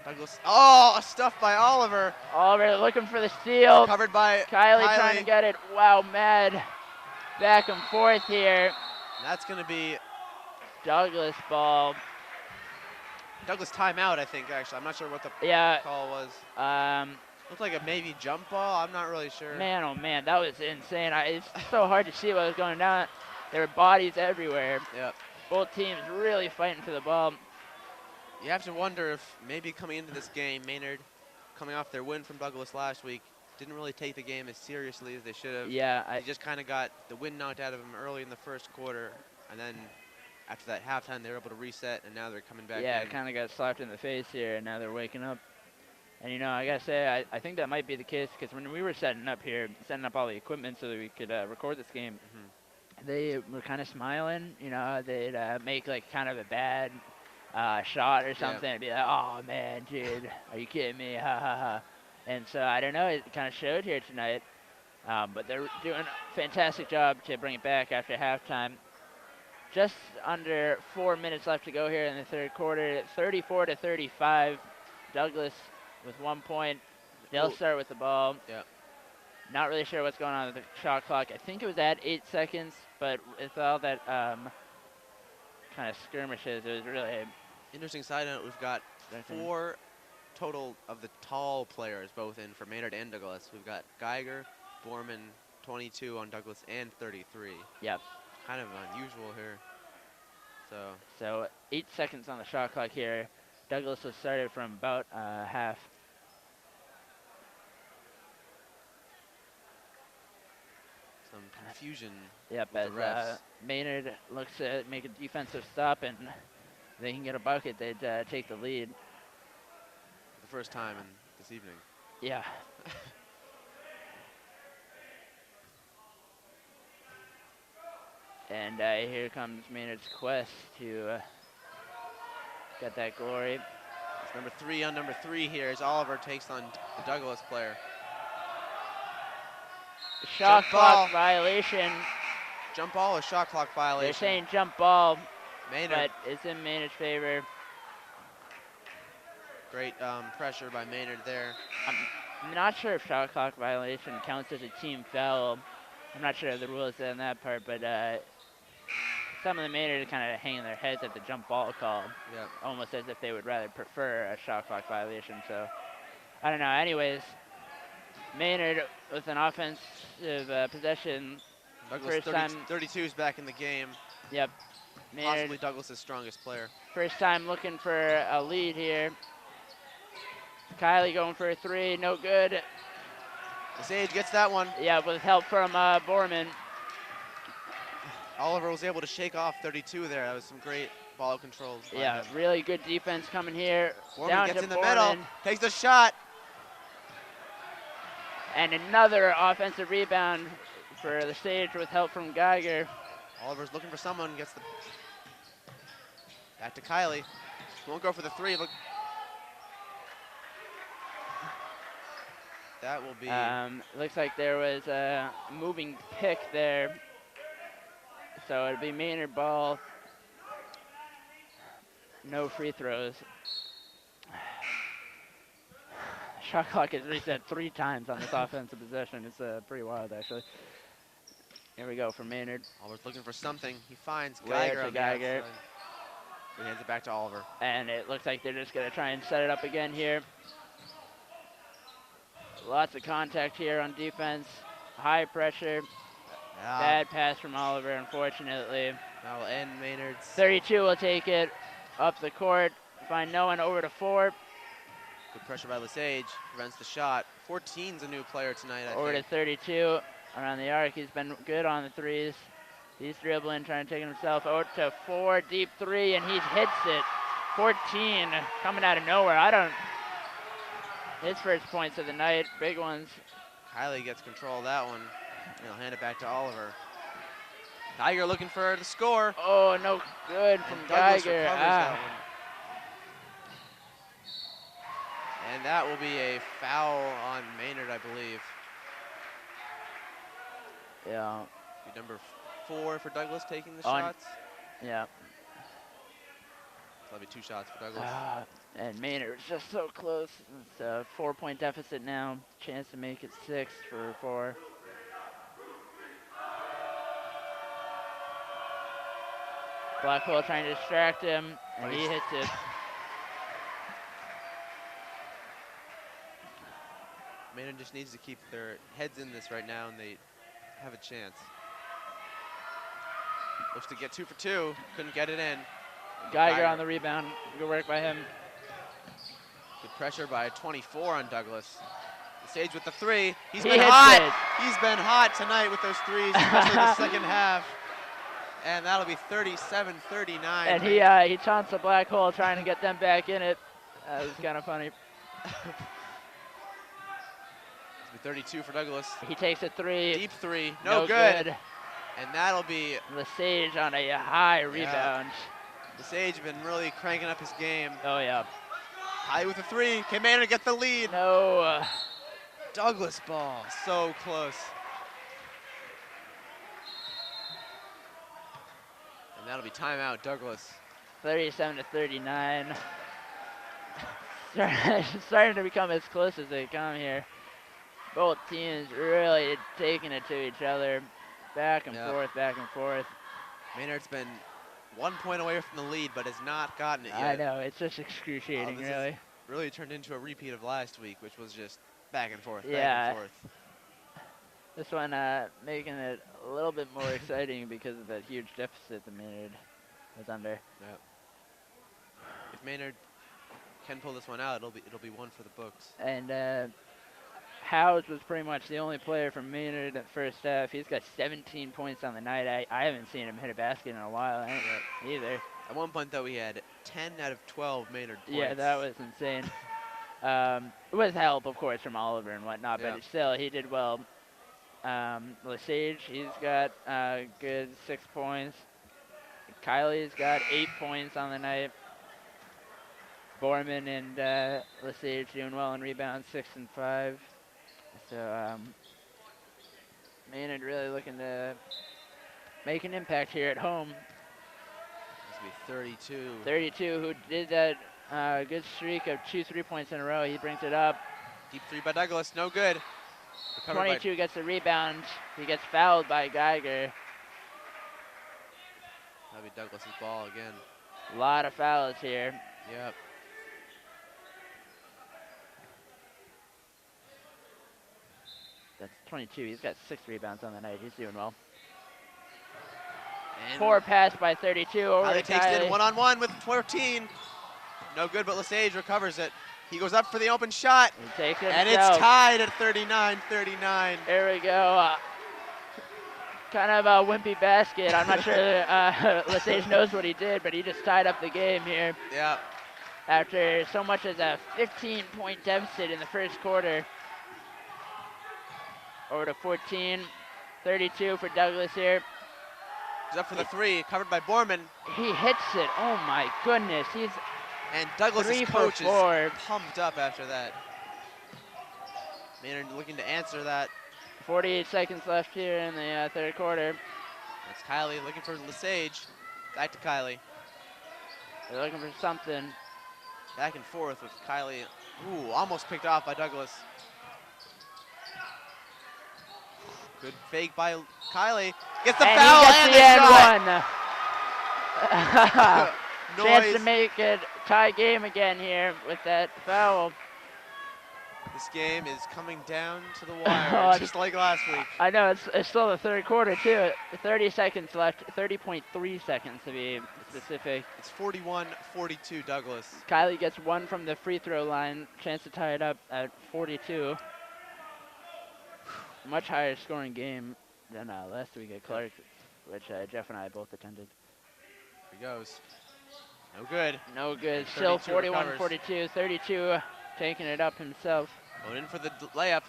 Douglas. Oh, stuffed by Oliver. Oliver looking for the steal. Recovered by Kylie trying to get it. Wow, mad back and forth here. That's going to be Douglas ball. Douglas timeout, I think, actually. I'm not sure what the call was. Looked like a maybe jump ball. I'm not really sure. Man, oh man, that was insane. It's so hard to see what was going on. There were bodies everywhere. Yep. Both teams really fighting for the ball. You have to wonder if maybe coming into this game, Maynard, coming off their win from Douglas last week, didn't really take the game as seriously as they should have. Yeah. They just kind of got the wind knocked out of them early in the first quarter, and then after that halftime, they were able to reset, and now they're coming back in. Kind of got slapped in the face here, and now they're waking up. And, you know, I got to say, I think that might be the case, because when we were setting up here, setting up all the equipment so that we could record this game, they were kind of smiling. You know, they'd make, like, kind of a bad shot or something and be like, oh, man, dude, are you kidding me? Ha, ha, ha. And so, I don't know, it kind of showed here tonight. But they're doing a fantastic job to bring it back after halftime. Just under 4 minutes left to go here in the third quarter. 34-35. Douglas with 1 point. They'll start with the ball. Yeah. Not really sure what's going on with the shot clock. I think it was at 8 seconds, but with all that kind of skirmishes, it was really interesting side note. We've got 4 total of the tall players both in for Maynard and Douglas. We've got Geiger, Borman, 22 on Douglas, and 33. Yep. Kind of unusual here. So 8 seconds on the shot clock here. Douglas was started from about half. Some confusion. Yep, with as the refs. Maynard looks to make a defensive stop and they can get a bucket, they'd take the lead. For the first time this evening. Yeah. And here comes Maynard's quest to get that glory. It's number 3 on number 3 here as Oliver takes on the Douglas player. Shot clock violation. Jump ball or shot clock violation? They're saying jump ball, Maynard. but it's in Maynard's favor. Great pressure by Maynard there. I'm not sure if shot clock violation counts as a team foul. I'm not sure of the rules on that part, but some of the Maynard are kind of hanging their heads at the jump ball call, almost as if they would rather prefer a shot clock violation. So I don't know. Anyways, Maynard with an offensive possession. Douglas 32 is back in the game. Yep. Maynard, possibly Douglas's strongest player. First time looking for a lead here. Kylie going for a 3, no good. Sage gets that one. Yeah, with help from Borman. Oliver was able to shake off 32 there. That was some great ball control. Yeah, really good defense coming here. Borman Down gets to in the Borman. middle, takes the shot. And another offensive rebound for the Sage with help from Geiger. Oliver's looking for someone, gets the back to Kylie. Won't go for the 3, but that will be. Looks like there was a moving pick there. So it'll be Maynard ball. No free throws. Shot clock is reset 3 times on this offensive possession. It's pretty wild, actually. Here we go for Maynard. Oliver's looking for something. He finds Where's Geiger on the Geiger? outside. He hands it back to Oliver. And it looks like they're just going to try and set it up again here. Lots of contact here on defense. High pressure. Yeah. Bad pass from Oliver, unfortunately. That will end Maynard's. 32 will take it up the court. Find no one over to 4. Good pressure by Lesage. Prevents the shot. 14's a new player tonight, I Over think. to 32 around the arc. He's been good on the 3s. He's dribbling, trying to take it himself. Over to 4, deep 3, and he hits it. 14 coming out of nowhere. His first points of the night, big ones. Kylie gets control of that one. He'll hand it back to Oliver. Geiger looking for the score. Oh, no good from Douglas Geiger. recovers that one. And that will be a foul on Maynard, I believe. Yeah. Be number 4 for Douglas taking the shots. Yeah. That'll be 2 shots for Douglas. And Maynard was just so close. It's a 4-point deficit now. Chance to make it 6 for 4. Blackwell trying to distract him, and he hits it. Maynard just needs to keep their heads in this right now, and they have a chance. Looks to get 2 for 2. Couldn't get it in. Geiger on the rebound. Good work by him. Good pressure by 24 on Douglas. Sage with the 3. He's He been hits hot. it. He's been hot tonight with those 3s, especially the second half. And that'll be 37-39. And he taunts the black hole trying to get them back in it. That was kind of funny. 32 for Douglas. He takes a 3. Deep 3. No No good. good. And that'll be Lesage on a high rebound. the Sage been really cranking up his game. Oh, yeah. High with a 3. Can Maynard get the lead? No. Douglas ball. So close. And that'll be timeout, Douglas. 37-39. Starting to become as close as they come here. Both teams really taking it to each other. Back and forth, back and forth. Maynard's been 1 point away from the lead, but has not gotten it yet. I know, it's just excruciating, really. Really turned into a repeat of last week, which was just back and forth, Yeah. back and forth. This one making it a little bit more exciting because of that huge deficit that Maynard was under. Yep. If Maynard can pull this one out, it'll be one for the books. And Howes was pretty much the only player from Maynard at first half. He's got 17 points on the night. I haven't seen him hit a basket in a while either. At one point, though, he had 10 out of 12 Maynard points. Yeah, that was insane. With help, of course, from Oliver and whatnot, but still, he did well. Lesage, he's got a good 6 points. Kylie's got 8 points on the night. Borman and Lesage doing well in rebounds, 6 and 5. So Maynard really looking to make an impact here at home. This will be 32. 32, who did that good streak of 2 3-points in a row. He brings it up. Deep 3 by Douglas, no good. Recovered 22 gets the rebound. He gets fouled by Geiger. That'll be Douglas's ball again. A lot of fouls here. Yep. That's 22. He's got 6 rebounds on the night. He's doing well. And Poor pass by 32 over to takes it in Kylie. one-on-one with 14. No good, but Lesage recovers it. He goes up for the open shot. He takes it And himself. it's tied at 39-39. There we go. Kind of a wimpy basket. I'm not sure Lesage knows what he did, but he just tied up the game here. Yeah. After so much as a 15-point deficit in the first quarter. Over to 14. 32 for Douglas here. He's up for the 3, covered by Borman. He hits it. Oh my goodness. He's And Douglas's 3 for coach is 4. pumped up after that. Maynard looking to answer that. 48 seconds left here in the third quarter. That's Kylie looking for Lesage. Back to Kylie. They're looking for something. Back and forth with Kylie. Ooh, almost picked off by Douglas. Good fake by Kylie. Gets the And foul he gets and the the shot. and one. Chance to Noise. make it tie game again here with that foul. This game is coming down to the wire, just like last week. I know, it's still the third quarter too. 30 seconds left, 30.3 seconds to be specific. It's 41-42 Douglas. Kylie gets 1 from the free throw line, chance to tie it up at 42. Much higher scoring game than last week at Clark, which Jeff and I both attended. Here he goes. No good. No good, still 32 recovers. 41-42, 32 taking it up himself. Going in for the layup.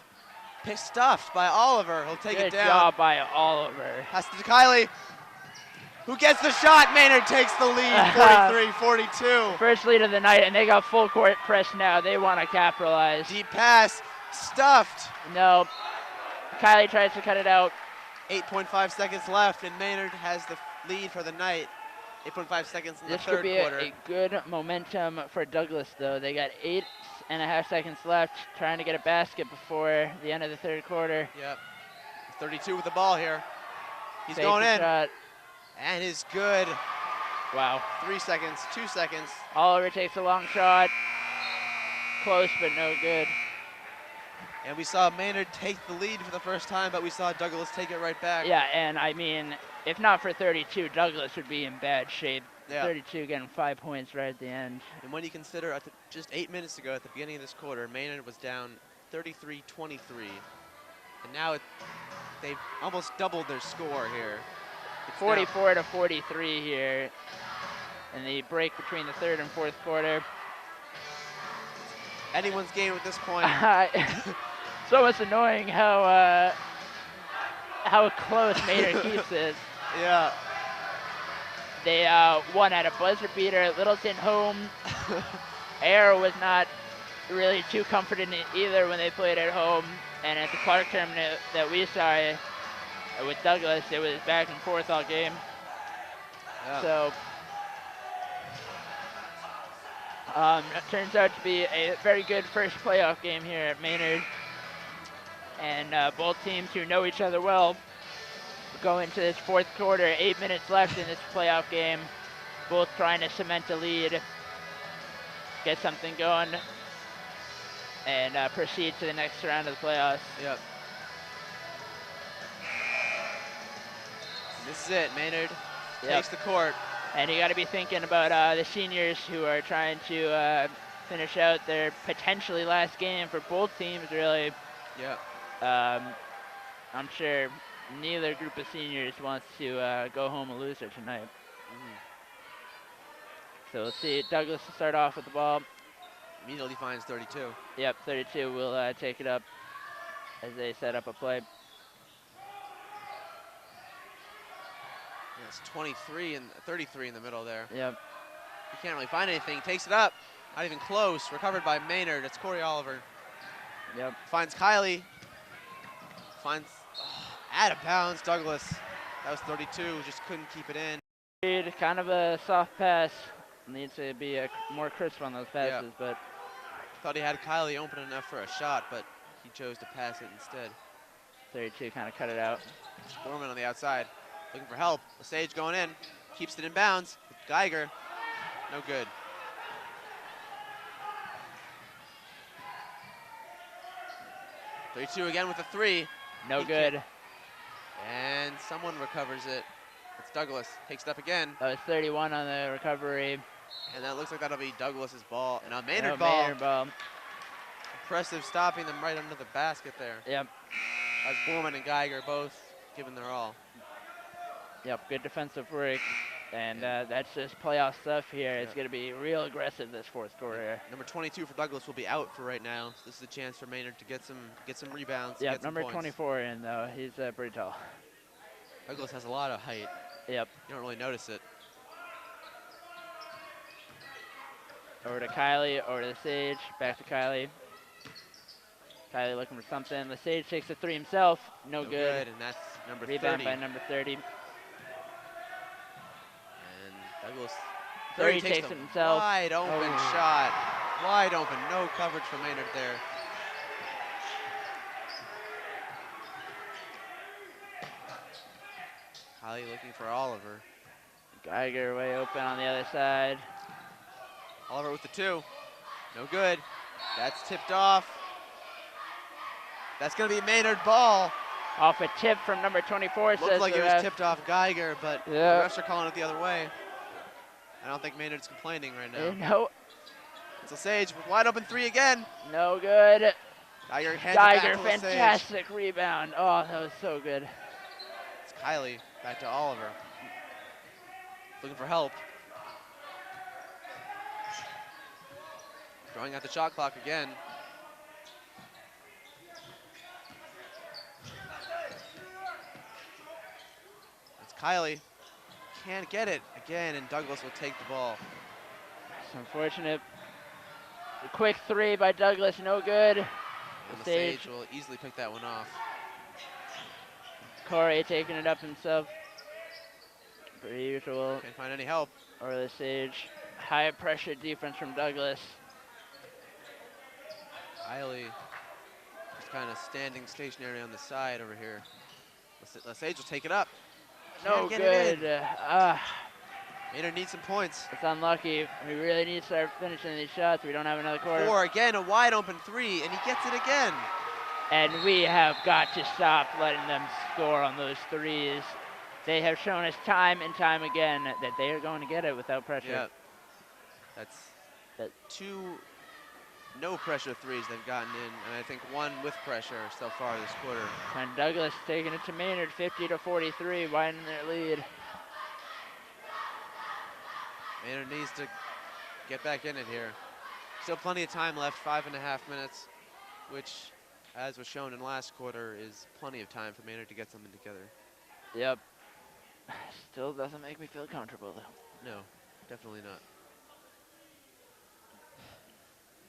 Stuffed by Oliver. He'll take Good it down. job by Oliver. Pass to Kylie, who gets the shot. Maynard takes the lead, 43-42. First lead of the night, and they got full court press now. They want to capitalize. Deep pass, stuffed. No, Kylie tries to cut it out. 8.5 seconds left, and Maynard has the lead for the night. 8.5 seconds in the This could third be quarter. a good momentum for Douglas, though. They got 8.5 seconds left, trying to get a basket before the end of the third quarter. Yep. 32 with the ball here. He's Fake going the in. shot. And is good. Wow. 3 seconds, 2 seconds. Oliver takes a long shot. Close, but no good. And we saw Maynard take the lead for the first time, but we saw Douglas take it right back. Yeah, and I mean, if not for 32, Douglas would be in bad shape. Yeah. 32 getting 5 points right at the end. And when you consider just 8 minutes ago at the beginning of this quarter, Maynard was down 33-23. And now they've almost doubled their score here. It's 44 to 43 here in the break between the third and fourth quarter. Anyone's game at this point. It's almost annoying how close Maynard keeps it. Yeah. They won at a buzzer beater. Littleton home. Air was not really too confident either when they played at home. And at the Clark tournament that we saw with Douglas, it was back and forth all game. Yeah. So it turns out to be a very good first playoff game here at Maynard. And both teams who know each other well go into this fourth quarter, 8 minutes left in this playoff game, both trying to cement a lead, get something going, and proceed to the next round of the playoffs. Yep. This is it. Maynard takes the court. And you got to be thinking about the seniors who are trying to finish out their potentially last game for both teams, really. Yep. I'm sure neither group of seniors wants to go home a loser tonight. So we'll see. Douglas will start off with the ball. Immediately finds 32. Yep, 32 will take it up as they set up a play. It's 23 and 33 in the middle there. Yep. He can't really find anything. Takes it up. Not even close. Recovered by Maynard. It's Corey Oliver. Yep. Finds Kylie. Finds out of bounds Douglas. That was 32. Just couldn't keep it in. Kind of a soft pass. Needs to be more crisp on those passes, but thought he had Kylie open enough for a shot, but he chose to pass it instead. 32 kind of cut it out. Foreman on the outside, looking for help. Lesage going in, keeps it in bounds. Geiger, no good. .32 again with a three. No good. And someone recovers it. It's Douglas, takes it up again. That was 31 on the recovery. And that looks like that'll be Douglas's ball. And now Maynard Maynard ball. ball. Impressive stopping them right under the basket there. Yep. As Borman and Geiger both giving their all. Yep, good defensive work. And that's just playoff stuff here. It's going to be real aggressive this fourth quarter. Number 22 for Douglas will be out for right now. So this is a chance for Maynard to get some rebounds. Yeah, get some number points. 24 in though. He's pretty tall. Douglas has a lot of height. Yep. You don't really notice it. Over to Kylie, over to Sage, back to Kylie. Kylie looking for something. Lesage takes a three himself. No good. And that's number Rebound 30. by number 30. And Douglas 30 takes it himself. Wide open shot. Wide open. No coverage for Maynard there. Kylie looking for Oliver. Geiger way open on the other side. Oliver with the two. No good. That's tipped off. That's going to be Maynard ball. Off a tip from number 24. Looked like it was tipped off Geiger, but the refs are calling it the other way. I don't think Maynard's complaining right now. No. It's Lesage with wide open three again. No good. Geiger hands it back to Lesage. Fantastic rebound. Oh, that was so good. It's Kylie back to Oliver. Looking for help. Drawing out the shot clock again. It's Kylie. Can't get it again, and Douglas will take the ball. It's unfortunate. A quick three by Douglas, no good. And Lesage will easily pick that one off. Corey taking it up himself. per usual. Can't find any help. Early stage. High pressure defense from Douglas. Riley just kind of standing stationary on the side over here. Lesage will take it up. No Can't get it good. in. Maynard needs some points. It's unlucky. We really need to start finishing these shots. We don't have another quarter. 4 again, a wide open 3, and he gets it again. And we have got to stop letting them score on those threes. They have shown us time and time again that they are going to get it without pressure. Yeah. That's 2 no pressure threes they've gotten in, and I think 1 with pressure so far this quarter. And Douglas taking it to Maynard, 50-43, widening their lead. Maynard needs to get back in it here. Still plenty of time left, 5.5 minutes, which, as was shown in last quarter, is plenty of time for Maynard to get something together. Yep. Still doesn't make me feel comfortable, though. No, definitely not.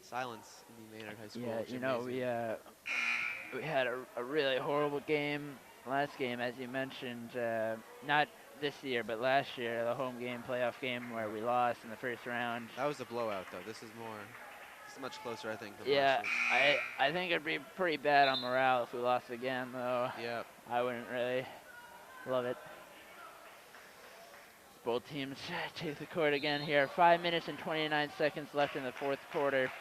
Silence in the Maynard High School. Yeah, you know, we had a really horrible game last game, as you mentioned. Not this year, but last year, the home game, playoff game, where we lost in the first round. That was a blowout, though. This is much closer, I think, than Yeah, last year. I think it'd be pretty bad on morale if we lost again, though. Yeah. I wouldn't really love it. Both teams take the court again here. 5 minutes and 29 seconds left in the fourth quarter.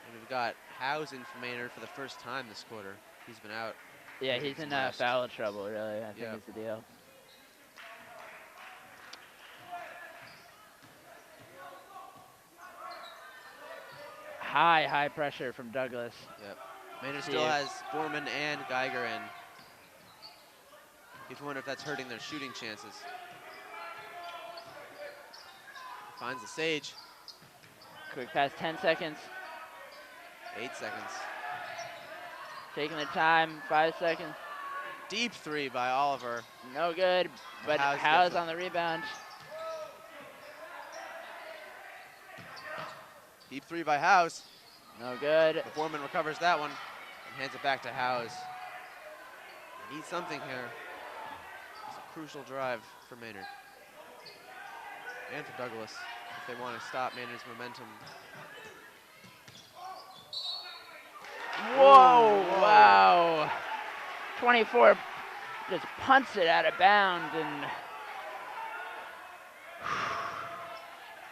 And we've got Housen from Maynard for the first time this quarter. He's been out. Yeah, he's in foul trouble, really, I think is the deal. High pressure from Douglas. Yep. Maynard still has Foreman and Geiger in. You wonder if that's hurting their shooting chances. Finds the Sage. Quick pass, 10 seconds. 8 seconds. Taking the time, 5 seconds. Deep 3 by Oliver. No good, but Howe's on the rebound. Deep 3 by House. No good. The Foreman recovers that one and hands it back to House. They need something here. It's a crucial drive for Maynard. And for Douglas, if they want to stop Maynard's momentum. Whoa, wow. 24 just punts it out of bounds, and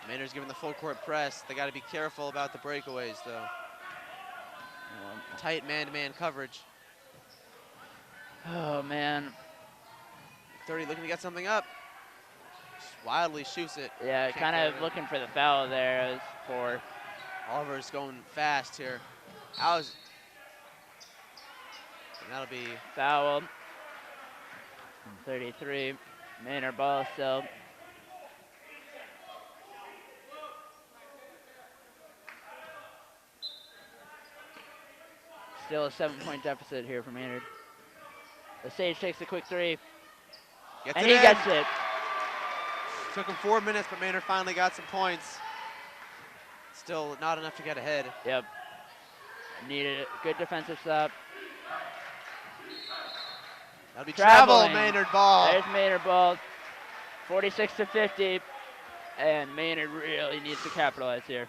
Maynard's giving the full court press. They got to be careful about the breakaways, though. Tight man-to-man coverage. Oh, man. 30 looking to get something up. Just wildly shoots it. Yeah, kind of looking for the foul there as for. Oliver's going fast here. How's. And that'll be fouled. 33. Maynard ball still. Still a 7-point deficit here for Maynard. The Sage takes a quick 3. And he gets it. Took him 4 minutes, but Maynard finally got some points. Still not enough to get ahead. Yep. Needed a good defensive stop. That'll be travel, Traveling. Maynard ball. There's Maynard ball. 46-50. And Maynard really needs to capitalize here.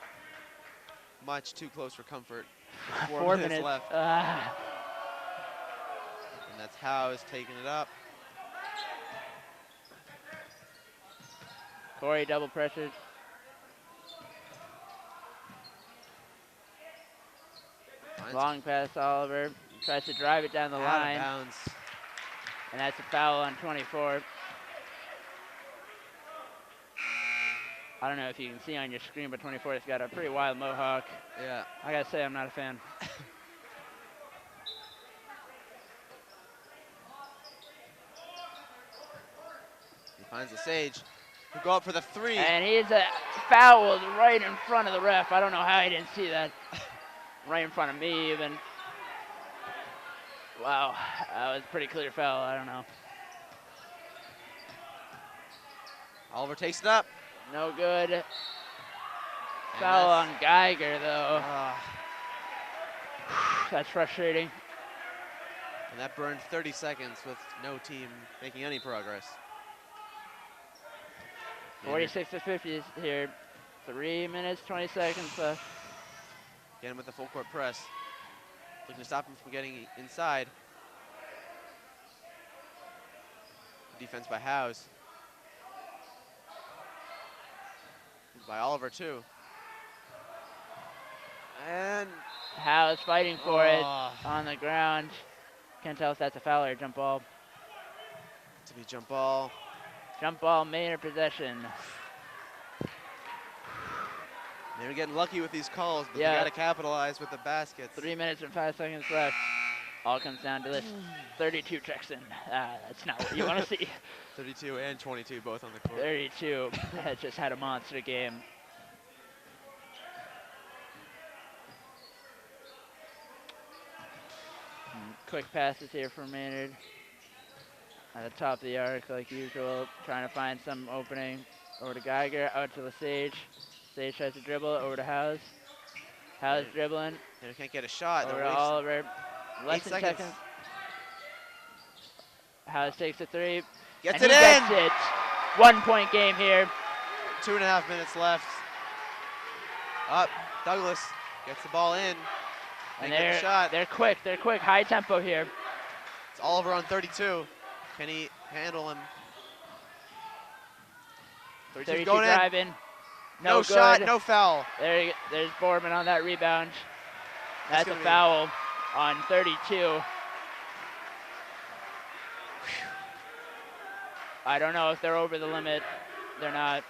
Much too close for comfort. 4 minutes left. Ah. And that's Howe's taking it up. Corey double pressured. Long pass Oliver. Tries to drive it down the line. Out of bounds. And that's a foul on 24. I don't know if you can see on your screen, but 24 has got a pretty wild mohawk. Yeah. I gotta say, I'm not a fan. He finds the Sage. He'll go up for the 3. And he's fouled right in front of the ref. I don't know how he didn't see that. Right in front of me, even. Wow, that was a pretty clear foul. I don't know. Oliver takes it up. No good. Foul on Geiger, though. That's frustrating. And that burned 30 seconds with no team making any progress. Maynard 46 to 50 here. 3 minutes, 20 seconds left. again with the full court press. Looking to stop him from getting inside. Defense by Howes. By Oliver too. And Howe's fighting for it on the ground. Can't tell if that's a foul or a jump ball. to be jump ball. Jump ball, Maynard possession. They're getting lucky with these calls, but Yeah. they got to capitalize with the baskets. 3 minutes and 5 seconds left. All comes down to this. 32 checks in. That's not what you want to see. 32 and 22 both on the court. 32 has just had a monster game. Quick passes here for Maynard. At the top of the arc, like usual, trying to find some opening. Over to Geiger, out to Lesage. Sage tries to dribble, over to Howes. Howes dribbling, They can't get a shot. over They're to wasting Oliver. Less 8 than seconds. seconds. Howes takes a three. Gets and it he in! gets it. 1 point game here. 2.5 minutes left. Up, Douglas gets the ball in. And Can't get the shot. they're quick, high tempo here. It's Oliver on 32. Can he handle him? 32 32 going in. driving. No good. shot, no foul. There's Borman on that rebound. That's a gonna be- foul on 32. I don't know if they're over the limit. They're not.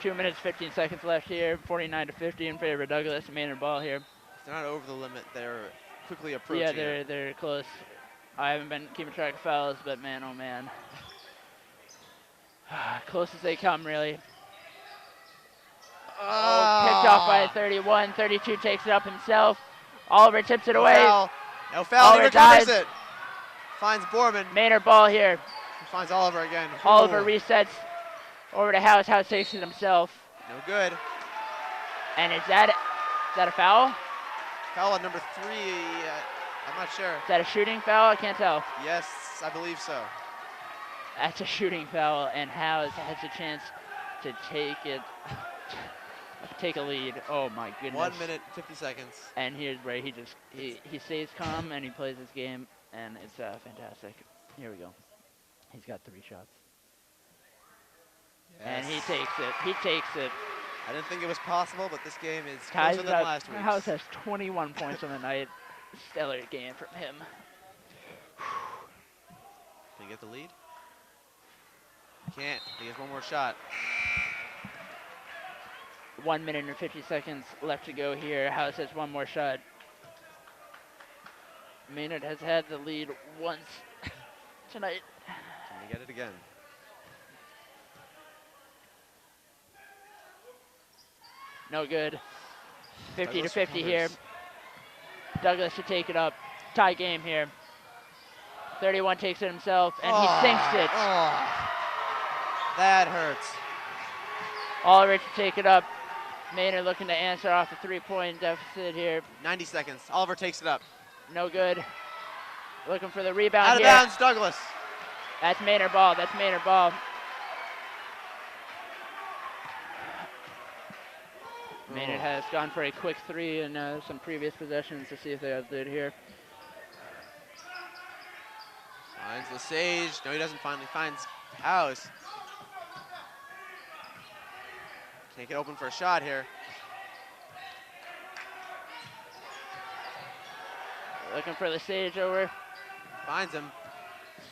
2 minutes, 15 seconds left here. 49 to 50 in favor of Douglas. Maynard ball here. If they're not over the limit, they're quickly approaching Yeah, it. they're close. I haven't been keeping track of fouls, but man, oh man. Close as they come, really. Oh, picked off by 31. 32 takes it up himself. Oliver tips it No away. foul. No foul, he Oliver recovers dives. it. Finds Borman. Maynard ball here. He finds Oliver again. Oliver Ooh, resets over to House. House takes it himself. no good. And is that a foul? Foul on number 3. I'm not sure. Is that a shooting foul? I can't tell. Yes, I believe so. That's a shooting foul, and House has a chance to take a lead. Oh my goodness. 1 minute, 50 seconds. And here's where he stays calm and he plays his game, and it's fantastic. Here we go. He's got 3 shots. And he Yes. takes it. He takes it. I didn't think it was possible, but this game is Ties closer it than up. last week's. House has 21 points on the night. Stellar game from him. Can he get the lead? Can't. He has one more shot. 1 minute and 50 seconds left to go here. House has one more shot. Maynard has had the lead once tonight. Can he get it again? No good. 50 Douglas to 50 here. recovers. Douglas should take it up. Tie game here. 31 takes it himself, and he sinks it. Oh, that hurts. Ulrich to take it up. Maynard looking to answer off the 3-point deficit here. 90 seconds. Oliver takes it up. No good. Looking for the rebound Out of here. bounds, Douglas. That's Maynard ball. That's Maynard ball. Maynard has gone for a quick 3 in some previous possessions to see if they have lead here. Finds Lesage. No, he doesn't finally. Finds House. Can't get open for a shot here. Looking for the stage over. Finds him.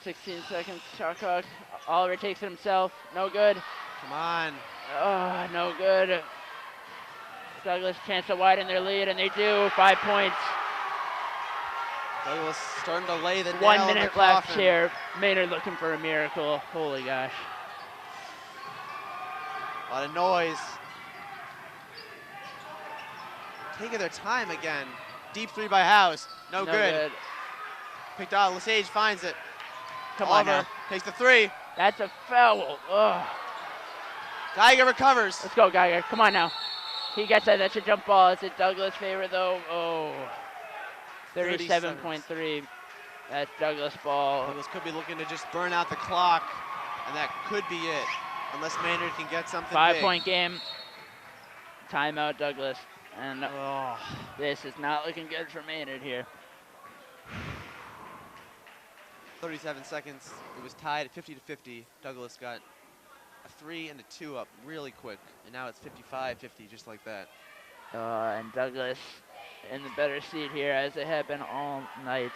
16 seconds. Shot clock. Oliver takes it himself. No good. Come on. Oh, no good. Douglas chance to widen their lead, and they do. 5 points. Douglas starting to lay the nail 1 in the minute left coffin. here. Maynard looking for a miracle. Holy gosh. A lot of noise. Taking their time again. Deep 3 by House. No good. Picked out. Lesage finds it. Come on Oliver now. takes the 3. That's a foul. Ugh. Geiger recovers. Let's go, Geiger. Come on now. He gets that. That's a jump ball. It's in Douglas' favor, though. Oh. 37.3. That's Douglas ball. Douglas could be looking to just burn out the clock, and that could be it. Unless Maynard can get something 5-point game. Timeout, Douglas. And Oh. this is not looking good for Maynard here. 37 seconds. It was tied at 50-50. Douglas got a 3 and a 2 up really quick, and now it's 55-50, just like that. And Douglas in the better seat here, as they have been all night.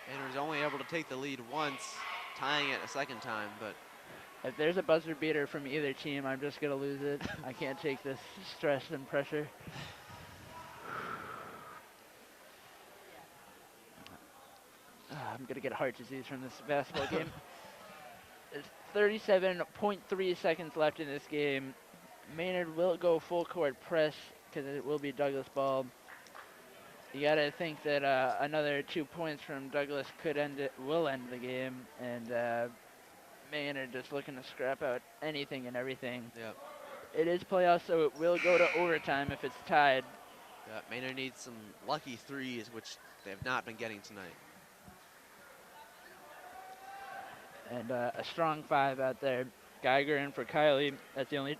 Maynard was only able to take the lead once, tying it a second time, but If there's a buzzer beater from either team, I'm just gonna lose it. I can't take this stress and pressure. I'm gonna get heart disease from this basketball game. There's 37.3 seconds left in this game. Maynard will go full court press because it will be Douglas ball. You gotta think that another 2 points from Douglas will end the game, and Maynard just looking to scrap out anything and everything. Yep. It is playoffs, so it will go to overtime if it's tied. Yeah, Maynard needs some lucky threes, which they have not been getting tonight. And a strong 5 out there. Geiger in for Kylie. That's the only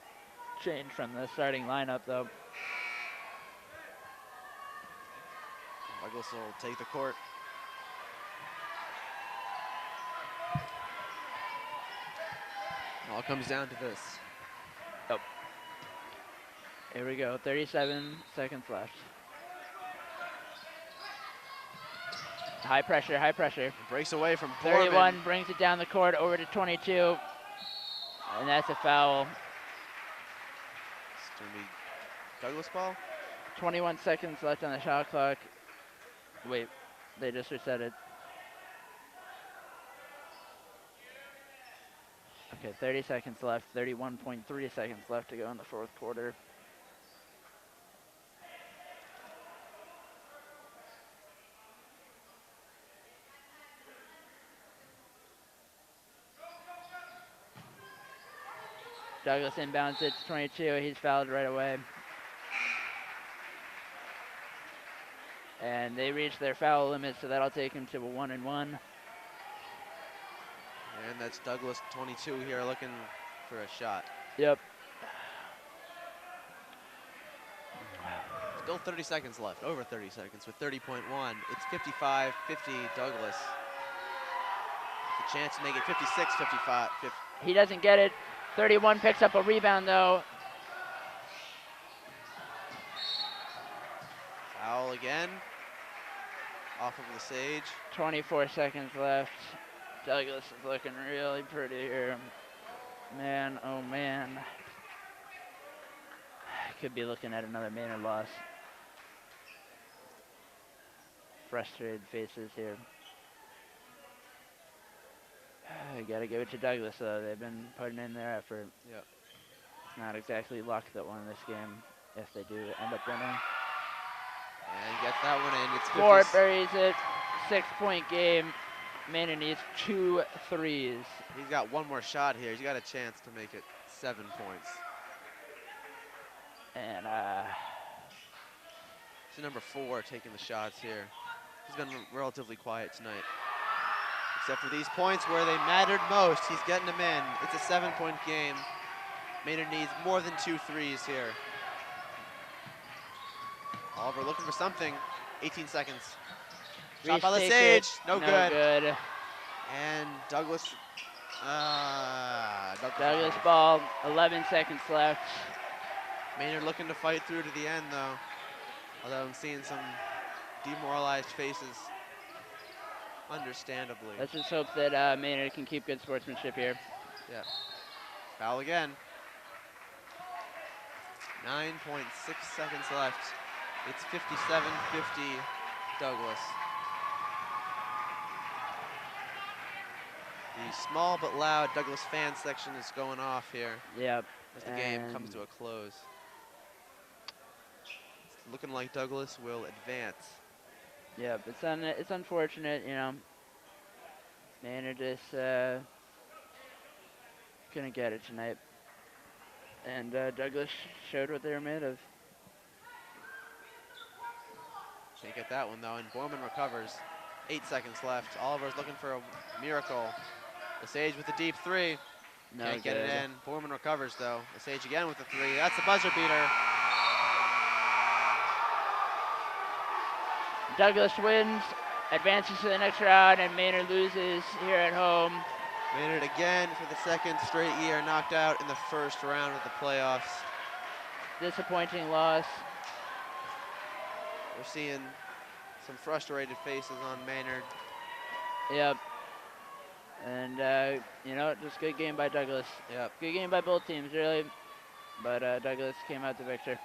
change from the starting lineup, though. Douglas will take the court. All comes down to this. Oh. Here we go. 37 seconds left. High pressure, high pressure. Breaks away from 31 Borman. brings it down the court over to 22. And that's a foul. It's going to be Douglas ball. 21 seconds left on the shot clock. Wait, they just reset it. Okay, 30 seconds left. 31.3 seconds left to go in the fourth quarter. Douglas inbounds it to 22. He's fouled right away. And they reach their foul limit, so that'll take him to a 1-1. And that's Douglas 22 here looking for a shot. Yep. Still 30 seconds left, over 30 seconds with 30.1. It's 55-50 Douglas. The chance to make it 56-55. He doesn't get it. 31 picks up a rebound, though. Foul again. Off of the Sage. 24 seconds left. Douglas is looking really pretty here. Man, oh man. Could be looking at another Maynard loss. Frustrated faces here. You gotta give it to Douglas, though. They've been putting in their effort. Yep. It's not exactly luck that won this game, if they do end up winning. And he gets that one in. It's Ford buries it. 6-point game. Maynard needs 2 threes. He's got one more shot here. He's got a chance to make it 7 points. And He's number 4 taking the shots here. He's been relatively quiet tonight. Except for these points where they mattered most. He's getting them in. It's a 7-point game. Maynard needs more than 2 threes here. Oliver looking for something. 18 seconds. Shot by the Sage. No good. And Douglas. Douglas ball. 11 seconds left. Maynard looking to fight through to the end, though. Although I'm seeing some demoralized faces. Understandably. Let's just hope that Maynard can keep good sportsmanship here. Yeah. Foul again. 9.6 seconds left. It's 57-50 Douglas. The small but loud Douglas fan section is going off here. Yep. As the game comes to a close. It's looking like Douglas will advance. Yep, it's unfortunate, you know. Maynard just couldn't get it tonight. And Douglas showed what they were made of. Can't get that one though, and Borman recovers. 8 seconds left. Oliver's looking for a miracle. Lesage with a deep three. No Can't get it good. in. Borman recovers though. Lesage again with the three. That's the buzzer beater. Douglas wins, advances to the next round, and Maynard loses here at home. Maynard again for the second straight year knocked out in the first round of the playoffs. Disappointing loss. We're seeing some frustrated faces on Maynard. Yep. And, you know, just good game by Douglas. Yep. Good game by both teams, really. But Douglas came out the victor.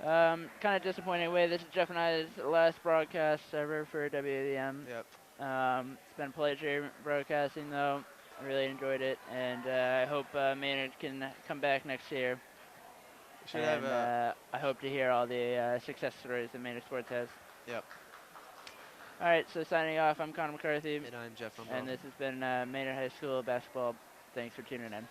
Kind of disappointing way. This is Jeff and I's last broadcast ever for WAVM. Yep. It's been a pleasure broadcasting, though. I really enjoyed it, and I hope Maynard can come back next year. Should and have a. I hope to hear all the success stories that Maynard Sports has. Yep. All right, so signing off, I'm Connor McCarthy, And I'm Jeff. and this has been Maynard High School basketball. Thanks for tuning in.